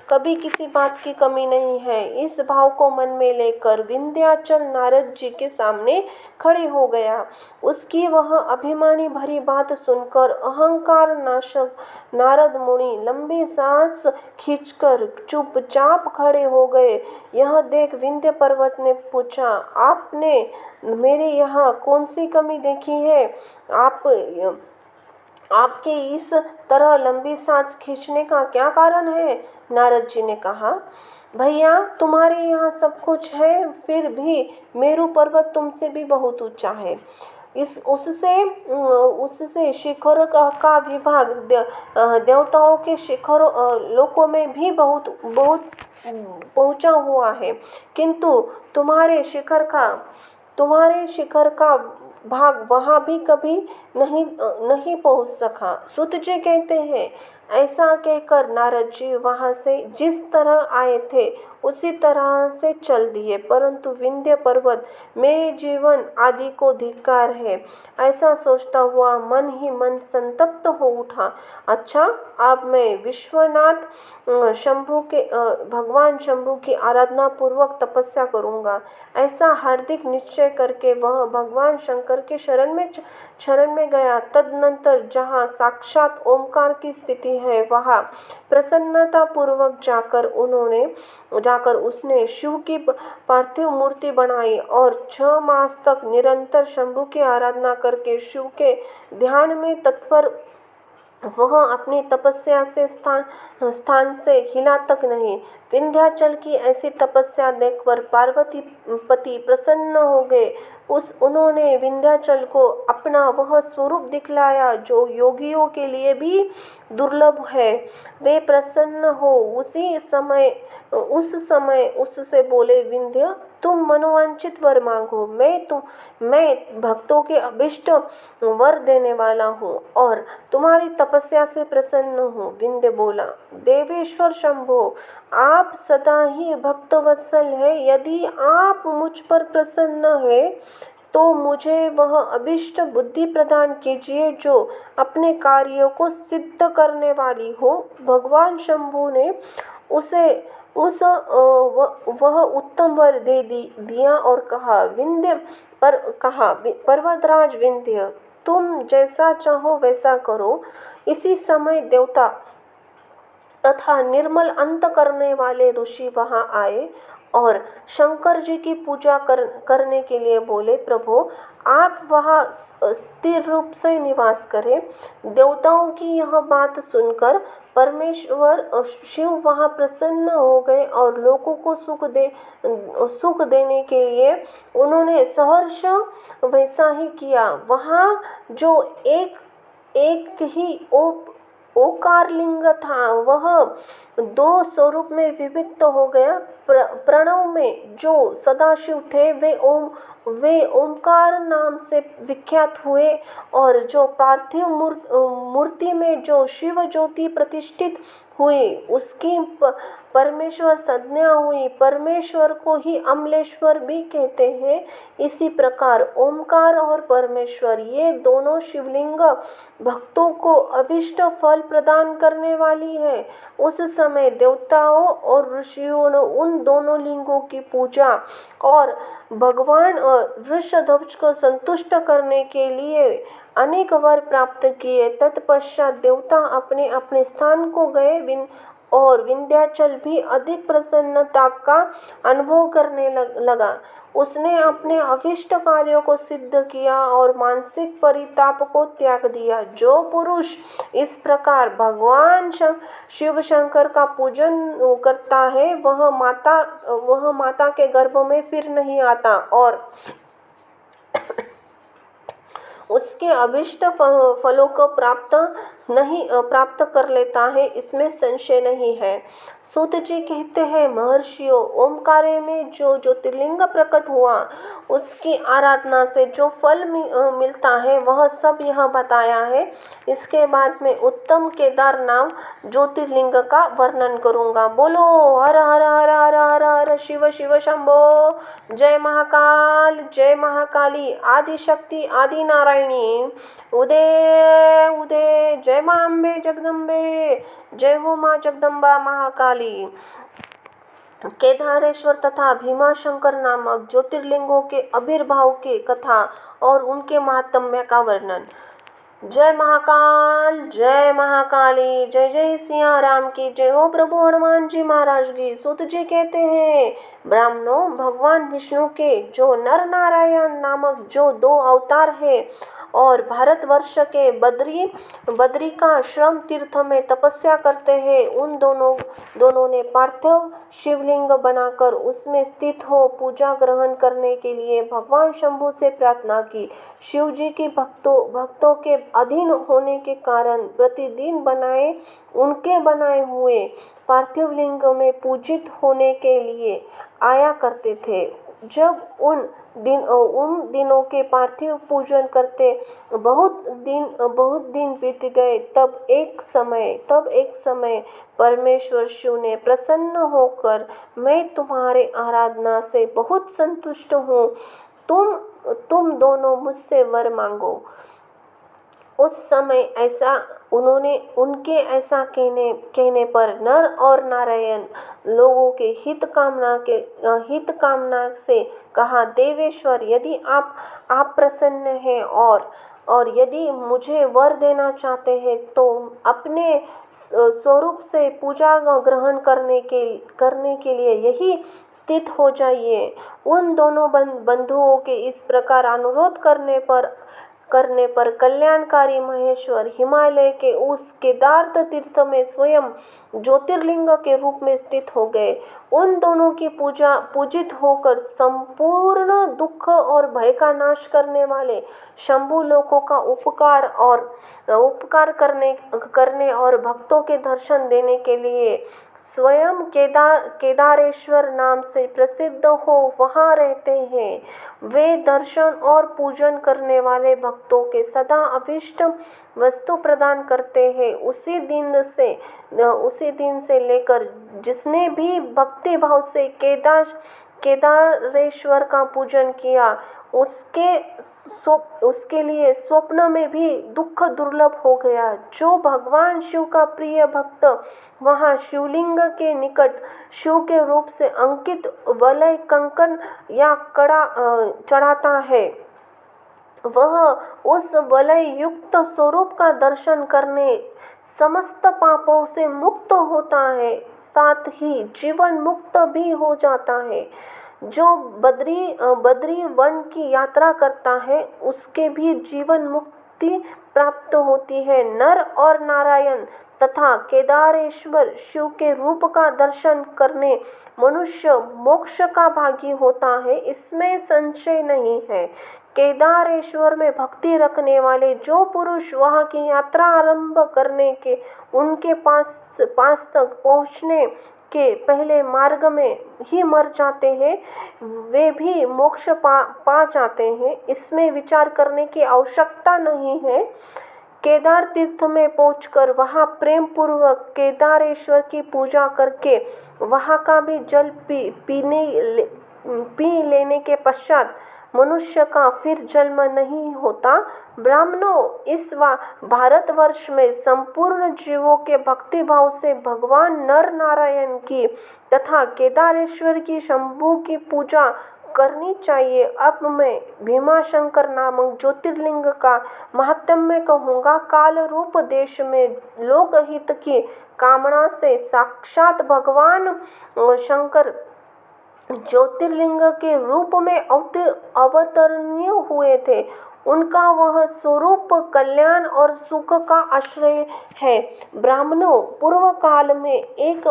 कभी किसी बात की कमी नहीं है। इस भाव को मन में लेकर विंध्याचल नारद जी के सामने खड़े हो गया। उसकी वह अभिमानी भरी बात सुनकर अहंकार नाशक नारद मुनि लंबी सांस खींचकर चुपचाप खड़े हो गए। यह देख विंध्य पर्वत ने पूछा, आपने मेरे यहाँ कौन सी कमी देखी है? आपके इस तरह लंबी सांस खींचने का क्या कारण है? नारद जी ने कहा, भैया, तुम्हारे यहाँ सब कुछ है, फिर भी मेरू पर्वत तुमसे भी बहुत ऊंचा है। उससे शिखर का विभाग देवताओं के शिखर लोकों में भी बहुत पहुंचा हुआ है, किंतु तुम्हारे शिखर का भाग वहां भी कभी नहीं पहुंच सका। सूत जी कहते हैं, ऐसा कहकर नारद जी वहाँ से जिस तरह आए थे उसी तरह से चल दिए, परंतु विंध्य पर्वत मेरे जीवन आदि को धिक्कार है, ऐसा सोचता हुआ मन ही मन संतप्त हो उठा। अच्छा, अब मैं विश्वनाथ शंभु के भगवान शंभु की आराधना पूर्वक तपस्या करूँगा, ऐसा हार्दिक निश्चय करके वह भगवान शंकर के शरण में गया। तदनंतर जहाँ साक्षात ओमकार की स्थिति है वहाँ प्रसन्नता पूर्वक जाकर उसने शिव की पार्थिव मूर्ति बनाई और 6 मास तक निरंतर शंभु की आराधना करके शिव के ध्यान में तत्पर वह अपनी तपस्या से स्थान से हिला तक नहीं। विंध्याचल की ऐसी तपस्या देखकर पार्वती पति प्रसन्न हो गए। उन्होंने विंध्याचल को अपना वह स्वरूप दिखलाया जो योगियों के लिए भी दुर्लभ है। वे प्रसन्न हो उस समय उससे बोले, विंध्य तुम मनोवांछित वर मांगो, मैं भक्तों के अभिष्ट वर देने वाला हूँ और तुम्हारी तपस्या से प्रसन्न हूँ। विंध्य बोला, देवेश्वर शंभो, आप सदा ही भक्तवत्सल है, यदि आप मुझ पर प्रसन्न है तो मुझे वह अभिष्ट बुद्धि प्रदान कीजिए जो अपने कार्यों को सिद्ध करने वाली हो। भगवान शंभु ने वह उत्तम वर दे दिया और कहा, पर्वतराज विंध्य, तुम जैसा चाहो वैसा करो। इसी समय देवता तथा निर्मल अंत करने वाले ऋषि वहां आए और शंकर जी की पूजा करने के लिए बोले, प्रभु आप वहाँ स्थिर रूप से निवास करें। देवताओं की यह बात सुनकर परमेश्वर शिव वहाँ प्रसन्न हो गए और लोगों को सुख देने के लिए उन्होंने सहर्ष वैसा ही किया। वहाँ जो एक ही ओकार लिंग था वह 2 स्वरूप में विभक्त हो गया। प्रणव में जो सदाशिव थे वे ओमकार नाम से विख्यात हुए और जो पार्थिव मूर्ति में जो शिव ज्योति प्रतिष्ठित हुई उसकी परमेश्वर संज्ञा हुई। परमेश्वर को ही अमलेश्वर भी कहते हैं। इसी प्रकार ओमकार और परमेश्वर ये दोनों शिवलिंग भक्तों को अभिष्ट फल प्रदान करने वाली है। उस समय देवताओं और ऋषियों ने उन दोनों लिंगों की पूजा और भगवान वृषध्वज को संतुष्ट करने के लिए अनेक वर प्राप्त किए। तत्पश्चात देवता अपने अपने स्थान को गए और विंध्याचल भी अधिक प्रसन्नता का अनुभव करने लगा। उसने अपने अभिष्ट कार्यों को सिद्ध किया और मानसिक परिताप को त्याग दिया। जो पुरुष इस प्रकार भगवान शिव शंकर का पूजन करता है वह माता के गर्भ में फिर नहीं आता और उसके अभिष्ट फलों को प्राप्त कर लेता है, इसमें संशय नहीं है। सूत जी कहते हैं, महर्षियों, ओमकारे में जो ज्योतिर्लिंग प्रकट हुआ उसकी आराधना से जो फल मिलता है वह सब यह बताया है। इसके बाद में उत्तम केदार नाम ज्योतिर्लिंग का वर्णन करूंगा। बोलो हर हर हर हर हर हर शिव शिव शंभो। जय महाकाल, जय महाकाली, आदि शक्ति, आदि नारायणी, उदय उदय। जय मां अम्बे जगदम्बे, जय हो मां जगदम्बा महाकाली। केदारेश्वर तथा भीमाशंकर नामक ज्योतिर्लिंगों के आविर्भाव के कथा और उनके महात्म्य का वर्णन। जय महाकाल, जय महाकाली, जय जय सिया राम की जय हो। प्रभु हनुमान जी महाराज की। सूत जी कहते हैं, ब्राह्मणों, भगवान विष्णु के जो नर नारायण नामक जो 2 अवतार है और भारतवर्ष के बद्रिकाश्रम तीर्थ में तपस्या करते हैं, उन दोनों ने पार्थिव शिवलिंग बनाकर उसमें स्थित हो पूजा ग्रहण करने के लिए भगवान शंभु से प्रार्थना की। शिव जी की भक्तों के अधीन होने के कारण प्रतिदिन उनके बनाए हुए पार्थिव लिंग में पूजित होने के लिए आया करते थे। उन दिनों के पार्थिव पूजन करते बहुत दिन बीत गए, तब एक समय परमेश्वर शिव ने प्रसन्न होकर, मैं तुम्हारे आराधना से बहुत संतुष्ट हूँ, तुम दोनों मुझसे वर मांगो। उस समय उनके ऐसा कहने पर नर और नारायण लोगों के हित कामना से कहा, देवेश्वर, यदि आप प्रसन्न हैं और यदि मुझे वर देना चाहते हैं तो अपने स्वरूप से पूजा ग्रहण करने के लिए यही स्थित हो जाइए। उन दोनों बंधुओं के इस प्रकार अनुरोध करने पर कल्याणकारी महेश्वर हिमालय के उस केदार तीर्थ में स्वयं ज्योतिर्लिंग के रूप में स्थित हो गए। उन दोनों की पूजित होकर संपूर्ण दुख और भय का नाश करने वाले शंभु लोकों का उपकार करने और भक्तों के दर्शन देने के लिए स्वयं केदारेश्वर नाम से प्रसिद्ध हो वहाँ रहते हैं। वे दर्शन और पूजन करने वाले भक्तों के सदा अभीष्ट वस्तु प्रदान करते हैं। उसी दिन से लेकर जिसने भी भक्ति भाव से केदारेश्वर का पूजन किया, उसके लिए स्वप्न में भी दुख दुर्लभ हो गया। जो भगवान शिव का प्रिय भक्त वहाँ शिवलिंग के निकट शिव के रूप से अंकित वलय, कंकन या कड़ा चढ़ाता है, वह उस वलय युक्त स्वरूप का दर्शन करने समस्त पापों से मुक्त होता है, साथ ही जीवन मुक्त भी हो जाता है। जो बद्री वन की यात्रा करता है उसके भी जीवन मुक्ति प्राप्त होती है। नर और नारायण तथा केदारेश्वर शिव के रूप का दर्शन करने मनुष्य मोक्ष का भागी होता है, इसमें संशय नहीं है। केदारेश्वर में भक्ति रखने वाले जो पुरुष वहाँ की यात्रा आरंभ करने के उनके पास तक पहुँचने के पहले मार्ग में ही मर जाते हैं, वे भी मोक्ष पा जाते हैं, इसमें विचार करने की आवश्यकता नहीं है। केदार तीर्थ में पहुंचकर वहां प्रेम पूर्वक केदारेश्वर की पूजा करके वहां का भी जल पी लेने के पश्चात मनुष्य का फिर जन्म नहीं होता। ब्राह्मणों, इस भारतवर्ष में संपूर्ण जीवों के भक्ति भाव से भगवान नर नारायण की तथा केदारेश्वर की शंभु की पूजा करनी चाहिए। अब मैं भीमाशंकर नामक ज्योतिर्लिंग का महात्म्य कहूँगा। काल रूप देश में लोकहित की कामना से साक्षात भगवान शंकर ज्योतिर्लिंग के रूप में अवतरणीय हुए थे। उनका वह स्वरूप कल्याण और सुख का आश्रय है। ब्राह्मणों, पूर्व काल में एक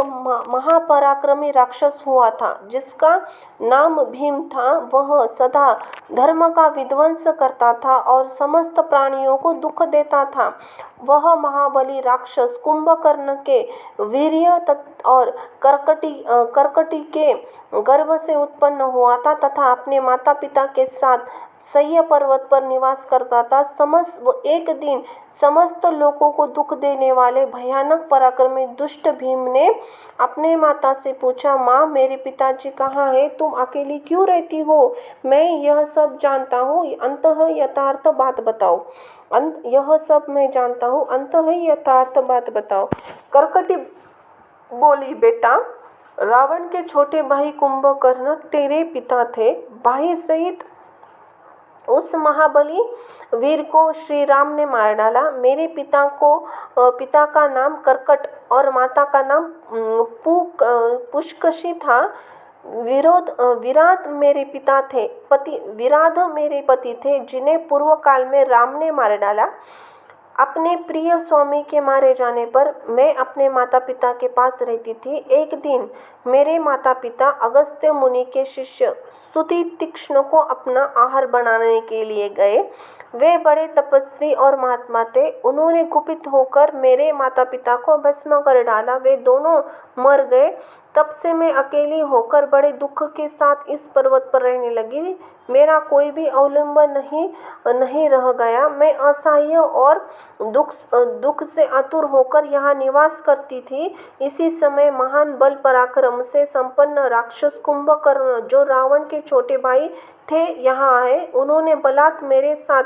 महापराक्रमी राक्षस हुआ था जिसका नाम भीम था। वह सदा धर्म का विध्वंस करता था और समस्त प्राणियों को दुख देता था। वह महाबली राक्षस कुंभकर्ण के वीर्य और कर्कटी के गर्भ से उत्पन्न हुआ था तथा अपने माता पिता के साथ सह्य पर्वत पर निवास करता था। एक दिन समस्त लोगों को दुख देने वाले भयानक पराक्रमी दुष्ट भीम ने अपने माता से पूछा, माँ, मेरे पिताजी कहाँ हैं? तुम अकेली क्यों रहती हो? मैं यह सब जानता हूँ, अंततः यथार्थ बात बताओ। यह सब मैं जानता हूँ, अंततः यथार्थ बात बताओ। कर्कटी बोली, बेटा, रावण के छोटे भाई कुंभकर्ण तेरे पिता थे। भाई सहित उस महाबली वीर को श्री राम ने मार डाला। मेरे पिता का नाम कर्कट और माता का नाम पुष्कशी था। विराध मेरे पति थे जिन्हें पूर्व काल में राम ने मार डाला। अपने प्रिय स्वामी के मारे जाने पर मैं अपने माता पिता के पास रहती थी। एक दिन मेरे माता पिता अगस्त्य मुनि के शिष्य सुतितीक्ष्ण को अपना आहार बनाने के लिए गए। वे बड़े तपस्वी और महात्मा थे। उन्होंने कुपित होकर मेरे माता पिता को भस्म कर डाला। वे दोनों मर गए। तब से मैं अकेली होकर बड़े दुख के साथ इस पर्वत पर रहने लगी। मेरा कोई भी अवलंबन नहीं रह गया। मैं असहाय और दुख से आतुर होकर यहाँ निवास करती थी। इसी समय महान बल पराक्रम से संपन्न राक्षस कुंभकर्ण, जो रावण के छोटे भाई थे, यहाँ आए। उन्होंने बलात् मेरे साथ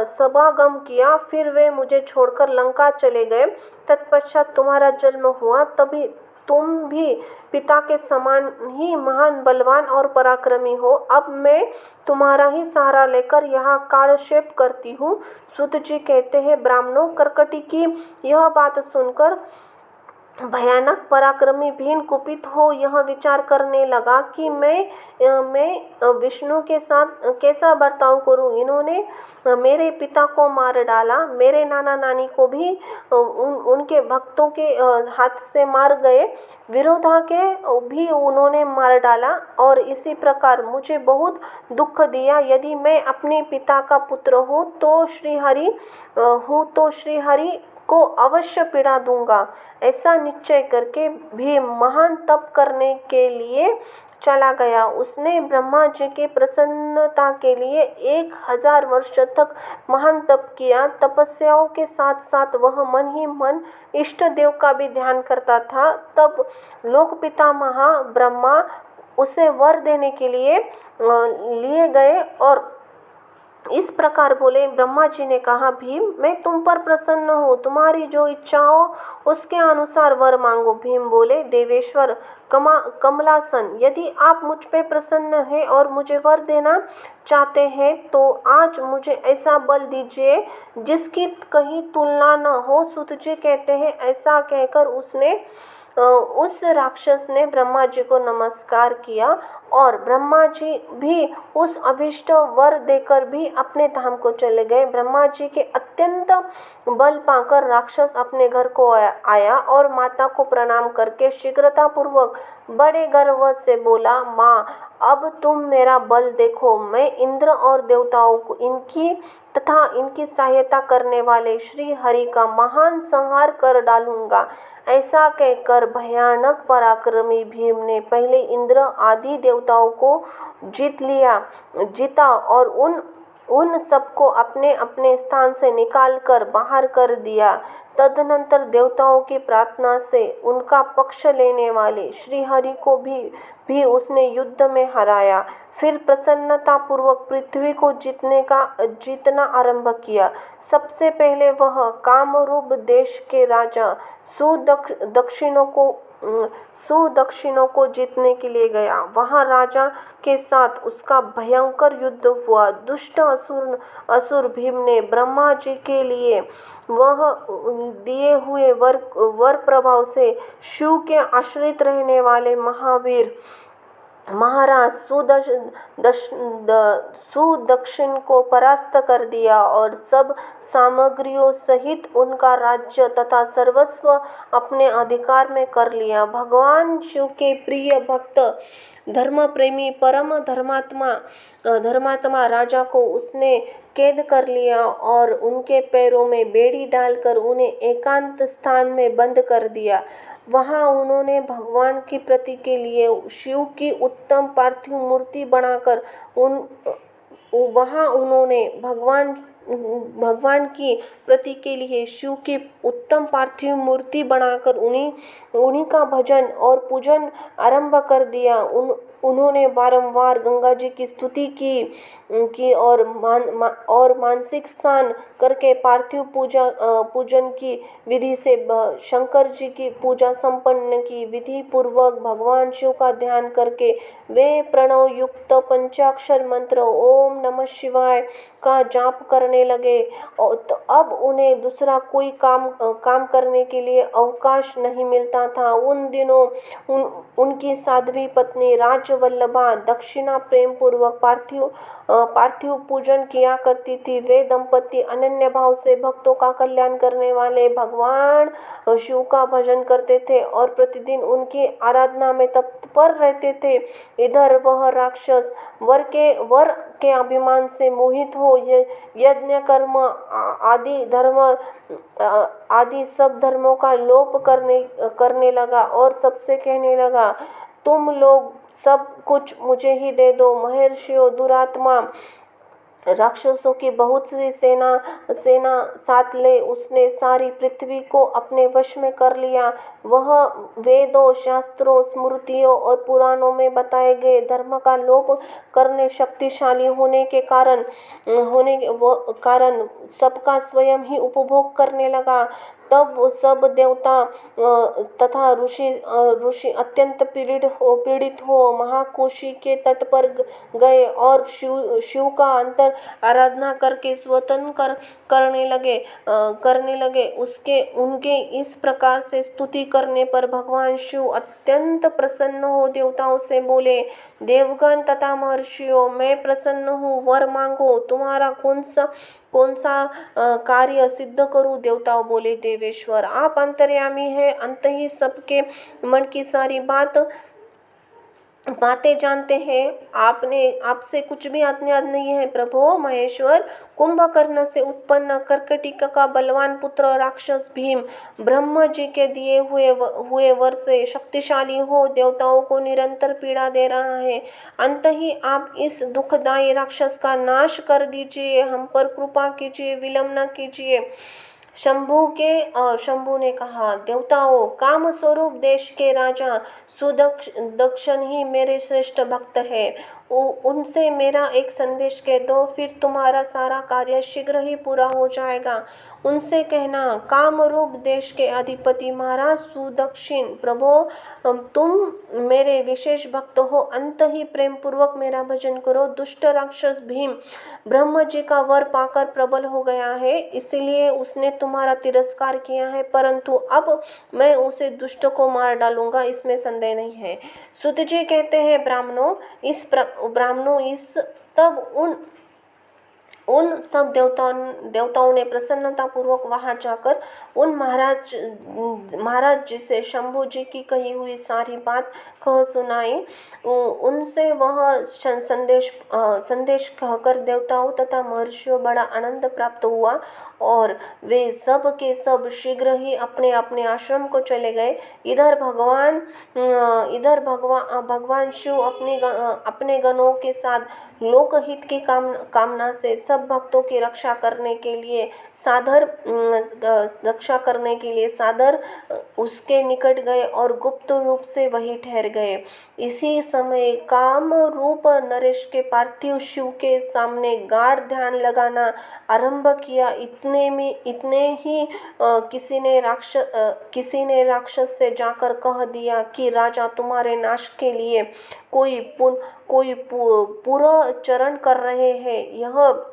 सभागम किया। फिर वे मुझे छोड़कर लंका चले गए। तत्पश्चात तुम्हारा जन्म हुआ। तभी तुम भी पिता के समान ही महान बलवान और पराक्रमी हो। अब मैं तुम्हारा ही सहारा लेकर यहाँ कालक्षेप करती हूँ। सूत जी कहते हैं, ब्राह्मणों, कर्कटी की यह बात सुनकर भयानक पराक्रमी भीम कुपित हो यह विचार करने लगा कि मैं विष्णु के साथ कैसा बर्ताव करूं। इन्होंने मेरे पिता को मार डाला, मेरे नाना नानी को भी उनके भक्तों के हाथ से मार गए, विरोधा के भी उन्होंने मार डाला और इसी प्रकार मुझे बहुत दुख दिया। यदि मैं अपने पिता का पुत्र हूँ तो श्रीहरि को अवश्य पीड़ा दूंगा। ऐसा निश्चय करके भीम महान तप करने के लिए चला गया। उसने ब्रह्मा जी की प्रसन्नता के लिए 1000 वर्ष तक महान तप किया। तपस्याओं के साथ साथ वह मन ही मन इष्ट देव का भी ध्यान करता था। तब लोक पितामह ब्रह्मा उसे वर देने के लिए लिए गए और इस प्रकार बोले। ब्रह्मा जी ने कहा, भीम, मैं तुम पर प्रसन्न हूँ, तुम्हारी जो इच्छा हो उसके अनुसार वर मांगो। भीम बोले, देवेश्वर कमलासन, यदि आप मुझ पे प्रसन्न हैं और मुझे वर देना चाहते हैं तो आज मुझे ऐसा बल दीजिए जिसकी कहीं तुलना न हो। सूत जी कहते हैं, ऐसा कहकर उस राक्षस ने ब्रह्मा जी को नमस्कार किया और ब्रह्मा जी भी उस अभिष्ट वर देकर भी अपने धाम को चले गए। ब्रह्मा जी के अत्यंत बल पाकर राक्षस अपने घर को आया और माता को प्रणाम करके शीघ्रता पूर्वक बड़े गर्व से बोला, माँ, अब तुम मेरा बल देखो। मैं इंद्र और देवताओं को इनकी सहायता करने वाले श्री हरि का महान संहार कर डालूंगा। ऐसा कहकर भयानक पराक्रमी भीम ने पहले इंद्र आदि देवताओं को जीता और उन सबको अपने अपने स्थान से निकालकर बाहर कर दिया। तदनंतर देवताओं की प्रार्थना से उनका पक्ष लेने वाले श्रीहरि को भी उसने युद्ध में हराया। फिर प्रसन्नता पूर्वक पृथ्वी को जीतना आरंभ किया। सबसे पहले वह कामरूप देश के राजा सुदक्षिणों को जीतने के लिए गया। वहां राजा के साथ उसका भयंकर युद्ध हुआ। दुष्ट असुर भीम ने ब्रह्मा जी के लिए वह दिए हुए वर प्रभाव से शिव के आश्रित रहने वाले महावीर महाराज सुदक्षिण को परास्त कर दिया और सब सामग्रियों सहित उनका राज्य तथा सर्वस्व अपने अधिकार में कर लिया। भगवान शिव के प्रिय भक्त, धर्म प्रेमी, परम धर्मात्मा राजा को उसने कैद कर लिया और उनके पैरों में बेड़ी डालकर उन्हें एकांत स्थान में बंद कर दिया। वहां उन्होंने भगवान की प्रीति के लिए शिव की उत्तम पार्थिव मूर्ति बनाकर भगवान की प्रीति के लिए शिव की उत्तम पार्थिव मूर्ति बनाकर उन्हीं का भजन और पूजन आरंभ कर दिया। उन्होंने बारंबार गंगा जी की स्तुति की और मानसिक स्नान करके पार्थिव पूजन की विधि से शंकर जी की पूजा संपन्न की। विधि पूर्वक भगवान शिव का ध्यान करके वे प्रणव युक्त पंचाक्षर मंत्र ओम नमः शिवाय का जाप करने लगे। तो अब उन्हें दूसरा कोई काम करने के लिए अवकाश नहीं मिलता था। उन दिनों उनकी साध्वी पत्नी राजवल्लभा दक्षिणा प्रेम पूर्वक पार्थिव पूजन किया करती थी। वे दंपति अनन्य भाव से भक्तों का कल्याण करने वाले भगवान शिव का भजन करते थे और प्रतिदिन उनकी आराधना में तत्पर रहते थे। इधर वह राक्षस वर के अभिमान से मोहित हो यज्ञ कर्म आदि धर्म आदि सब धर्मों का लोप करने लगा और सबसे कहने लगा, तुम लोग सब कुछ मुझे ही दे दो। महर्षियों, दुरात्मा राक्षसों की बहुत सी सेना साथ ले उसने सारी पृथ्वी को अपने वश में कर लिया। वह वेदों, शास्त्रों, स्मृतियों और पुराणों में बताए गए धर्म का लोप करने शक्तिशाली होने के कारण सबका स्वयं ही उपभोग करने लगा। तब सब देवता तथा ऋषि अत्यंत पीड़ित हो महाकोशी के तट पर गए और शिव का अंतर आराधना करके स्वतंत्र करने लगे। उनके इस प्रकार से स्तुति करने पर भगवान शिव अत्यंत प्रसन्न हो देवताओं से बोले, देवगण तथा महर्षियों, मैं प्रसन्न हूँ, वर मांगो, तुम्हारा कौन सा कार्य सिद्ध करूं। देवताओं बोले, देवेश्वर आप अंतर्यामी है, अंत ही सबके मन की सारी बातें जानते हैं, आपसे कुछ भी अज्ञात नहीं है। प्रभो महेश्वर, कुंभकर्ण से उत्पन्न कर्कटिक का बलवान पुत्र राक्षस भीम ब्रह्मा जी के दिए हुए वर से शक्तिशाली हो देवताओं को निरंतर पीड़ा दे रहा है। अंत ही आप इस दुखदायी राक्षस का नाश कर दीजिए, हम पर कृपा कीजिए, विलंब न कीजिए। शंभु ने कहा, देवताओं, काम स्वरूप देश के राजा सुदक्षिण ही मेरे श्रेष्ठ भक्त है, उनसे मेरा एक संदेश कह दो, फिर तुम्हारा सारा कार्य शीघ्र ही पूरा हो जाएगा। उनसे कहना, काम रूप देश के अधिपति महाराज सुदक्षिण, प्रभो तुम मेरे विशेष भक्त हो, अंत ही प्रेम पूर्वक मेरा भजन करो। दुष्ट राक्षस भीम ब्रह्म जी का वर पाकर प्रबल हो गया है, इसलिए उसने तुम्हारा तिरस्कार किया है, परंतु अब मैं उसे दुष्ट को मार डालूंगा, इसमें संदेह नहीं है। सुत जी कहते हैं, ब्राह्मणों तब उन सब देवताओं ने प्रसन्नता पूर्वक वहां जाकर उन महाराज जी से शंभु जी की कही हुई सारी बात कह सुनाई। उनसे वह संदेश कहकर देवताओं तथा महर्षियों बड़ा आनंद प्राप्त हुआ और वे सब के सब शीघ्र ही अपने अपने आश्रम को चले गए। इधर भगवान शिव अपने गणों के साथ लोकहित की कामना से सब भक्तों की रक्षा करने के लिए सादर उसके निकट गए और गुप्त रूप से वही ठहर गए। इसी समय काम रूप नरेश के पार्थिव शिव के सामने गाढ़ ध्यान लगाना आरंभ किया। इतने ही किसी ने राक्षस से जाकर कह दिया कि राजा तुम्हारे नाश के लिए कोई पुरचरण कर रहे हैं। यह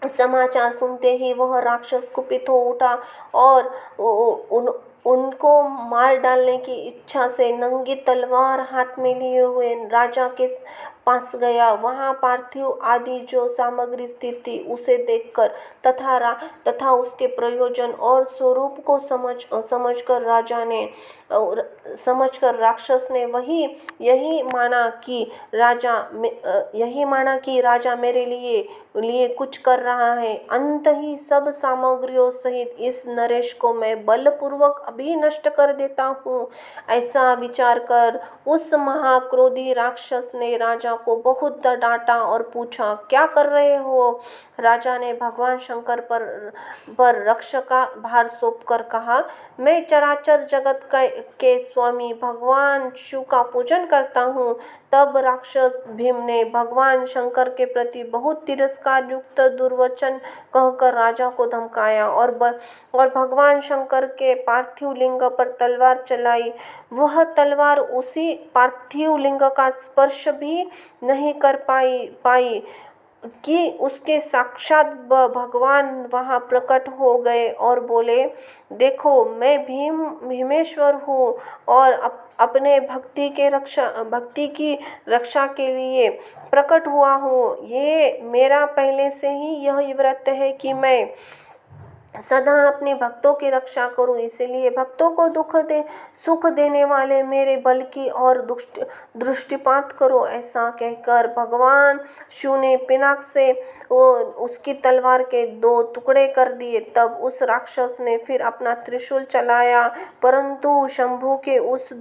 समाचार सुनते ही वह राक्षस कुपित हो उठा और उनको मार डालने की इच्छा से नंगी तलवार हाथ में लिए हुए राजा के पास गया। वहां पार्थिव आदि जो सामग्री स्थित थी उसे देखकर तथा उसके प्रयोजन और स्वरूप को समझकर राक्षस ने यही माना कि राजा मेरे लिए कुछ कर रहा है। अंत ही सब सामग्रियों सहित इस नरेश को मैं बलपूर्वक अभी नष्ट कर देता हूँ। ऐसा विचार कर उस महाक्रोधी राक्षस ने राजा को बहुत डांटा और पूछा, क्या कर रहे हो? राजा ने भगवान शंकर पर रक्षक का भार सौंपकर कहा, मैं चराचर जगत के स्वामी भगवान शिव का पूजन करता हूँ। तब राक्षस भीम ने भगवान शंकर के प्रति बहुत तिरस्कार युक्त दुर्वचन कहकर राजा को धमकाया और भगवान शंकर के पार्थिव लिंग पर तलवार चलाई। वह तलवार उसी पार्थिव लिंग का स्पर्श भी नहीं कर पाई कि उसके साक्षात भगवान वहां प्रकट हो गए और बोले, देखो मैं भीमेश्वर हूँ और अपने भक्ति की रक्षा के लिए प्रकट हुआ हूँ। ये मेरा पहले से ही यह व्रत है कि मैं सदा अपने भक्तों की रक्षा करूं, इसीलिए भक्तों को सुख देने वाले मेरे बल की और दृष्टिपात करो। ऐसा कहकर भगवान शिव ने पिनाक से उसकी तलवार के 2 टुकड़े कर दिए। तब उस राक्षस ने फिर अपना त्रिशूल चलाया, परंतु शंभू के उस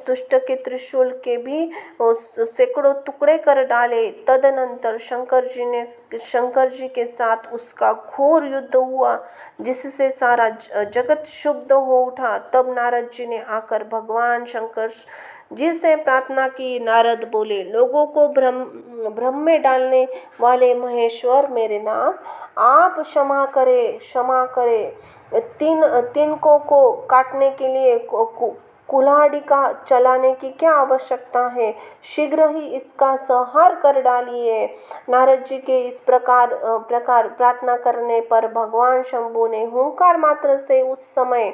दुष्ट के त्रिशूल के भी सैकड़ों टुकड़े कर डाले। तदनंतर शंकर जी के साथ उसका घोर युद्ध हुआ, जिससे सारा जगत क्षुब्ध हो उठा। तब नारद जी ने आकर भगवान शंकर जी से प्रार्थना की। नारद बोले, लोगों को भ्रम में डालने वाले महेश्वर मेरे नाथ, आप क्षमा करे। तिनकों को काटने के लिए कुल्हाड़ी का चलाने की क्या आवश्यकता है, शीघ्र ही इसका संहार कर डालिए। नारद जी के इस प्रकार प्रार्थना करने पर भगवान शंभु ने हुंकार मात्र से उस समय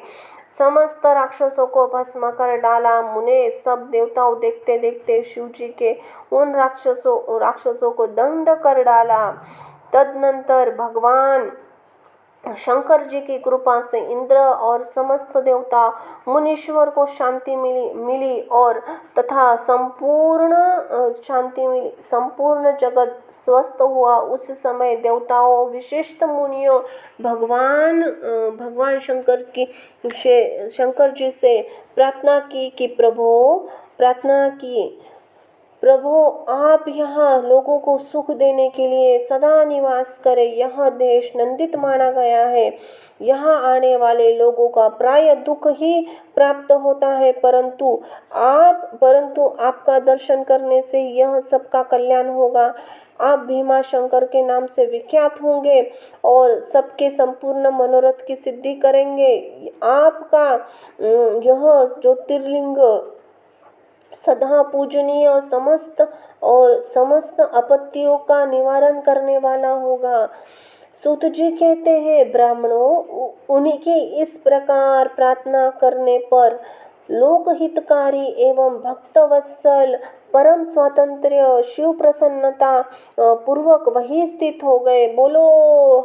समस्त राक्षसों को भस्म कर डाला। मुने सब देवताओं देखते देखते शिव जी के उन राक्षसों को दंड कर डाला। तदनंतर भगवान शंकर जी की कृपा से इंद्र और समस्त देवता मुनीश्वर को शांति मिली और तथा संपूर्ण जगत स्वस्थ हुआ। उस समय देवताओं, विशिष्ट मुनियों भगवान शंकर जी से प्रार्थना की प्रभु आप यहाँ लोगों को सुख देने के लिए सदा निवास करें। यह देश नंदित माना गया है, यहाँ आने वाले लोगों का प्राय दुख ही प्राप्त होता है, परंतु आपका दर्शन करने से यह सबका कल्याण होगा। आप भीमा शंकर के नाम से विख्यात होंगे और सबके संपूर्ण मनोरथ की सिद्धि करेंगे। आपका यह ज्योतिर्लिंग सदा पूजनीय और समस्त आपत्तियों का निवारण करने वाला होगा। सूत जी कहते हैं, ब्राह्मणों, उन्हीं की इस प्रकार प्रार्थना करने पर लोकहितकारी एवं भक्तवत्सल परम स्वातंत्र्य शिव प्रसन्नता पूर्वक वही स्थित हो गए। बोलो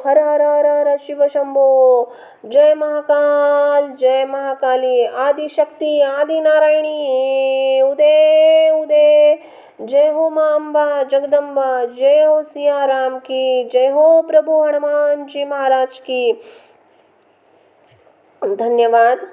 हर हर हर हर शिव शंभो। जय महाकाल, जय महाकाली, आदि शक्ति, आदि नारायणी, उदय उदय। जय हो मां अम्बा जगदम्बा, जय हो सिया राम की, जय हो प्रभु हनुमान जी महाराज की। धन्यवाद।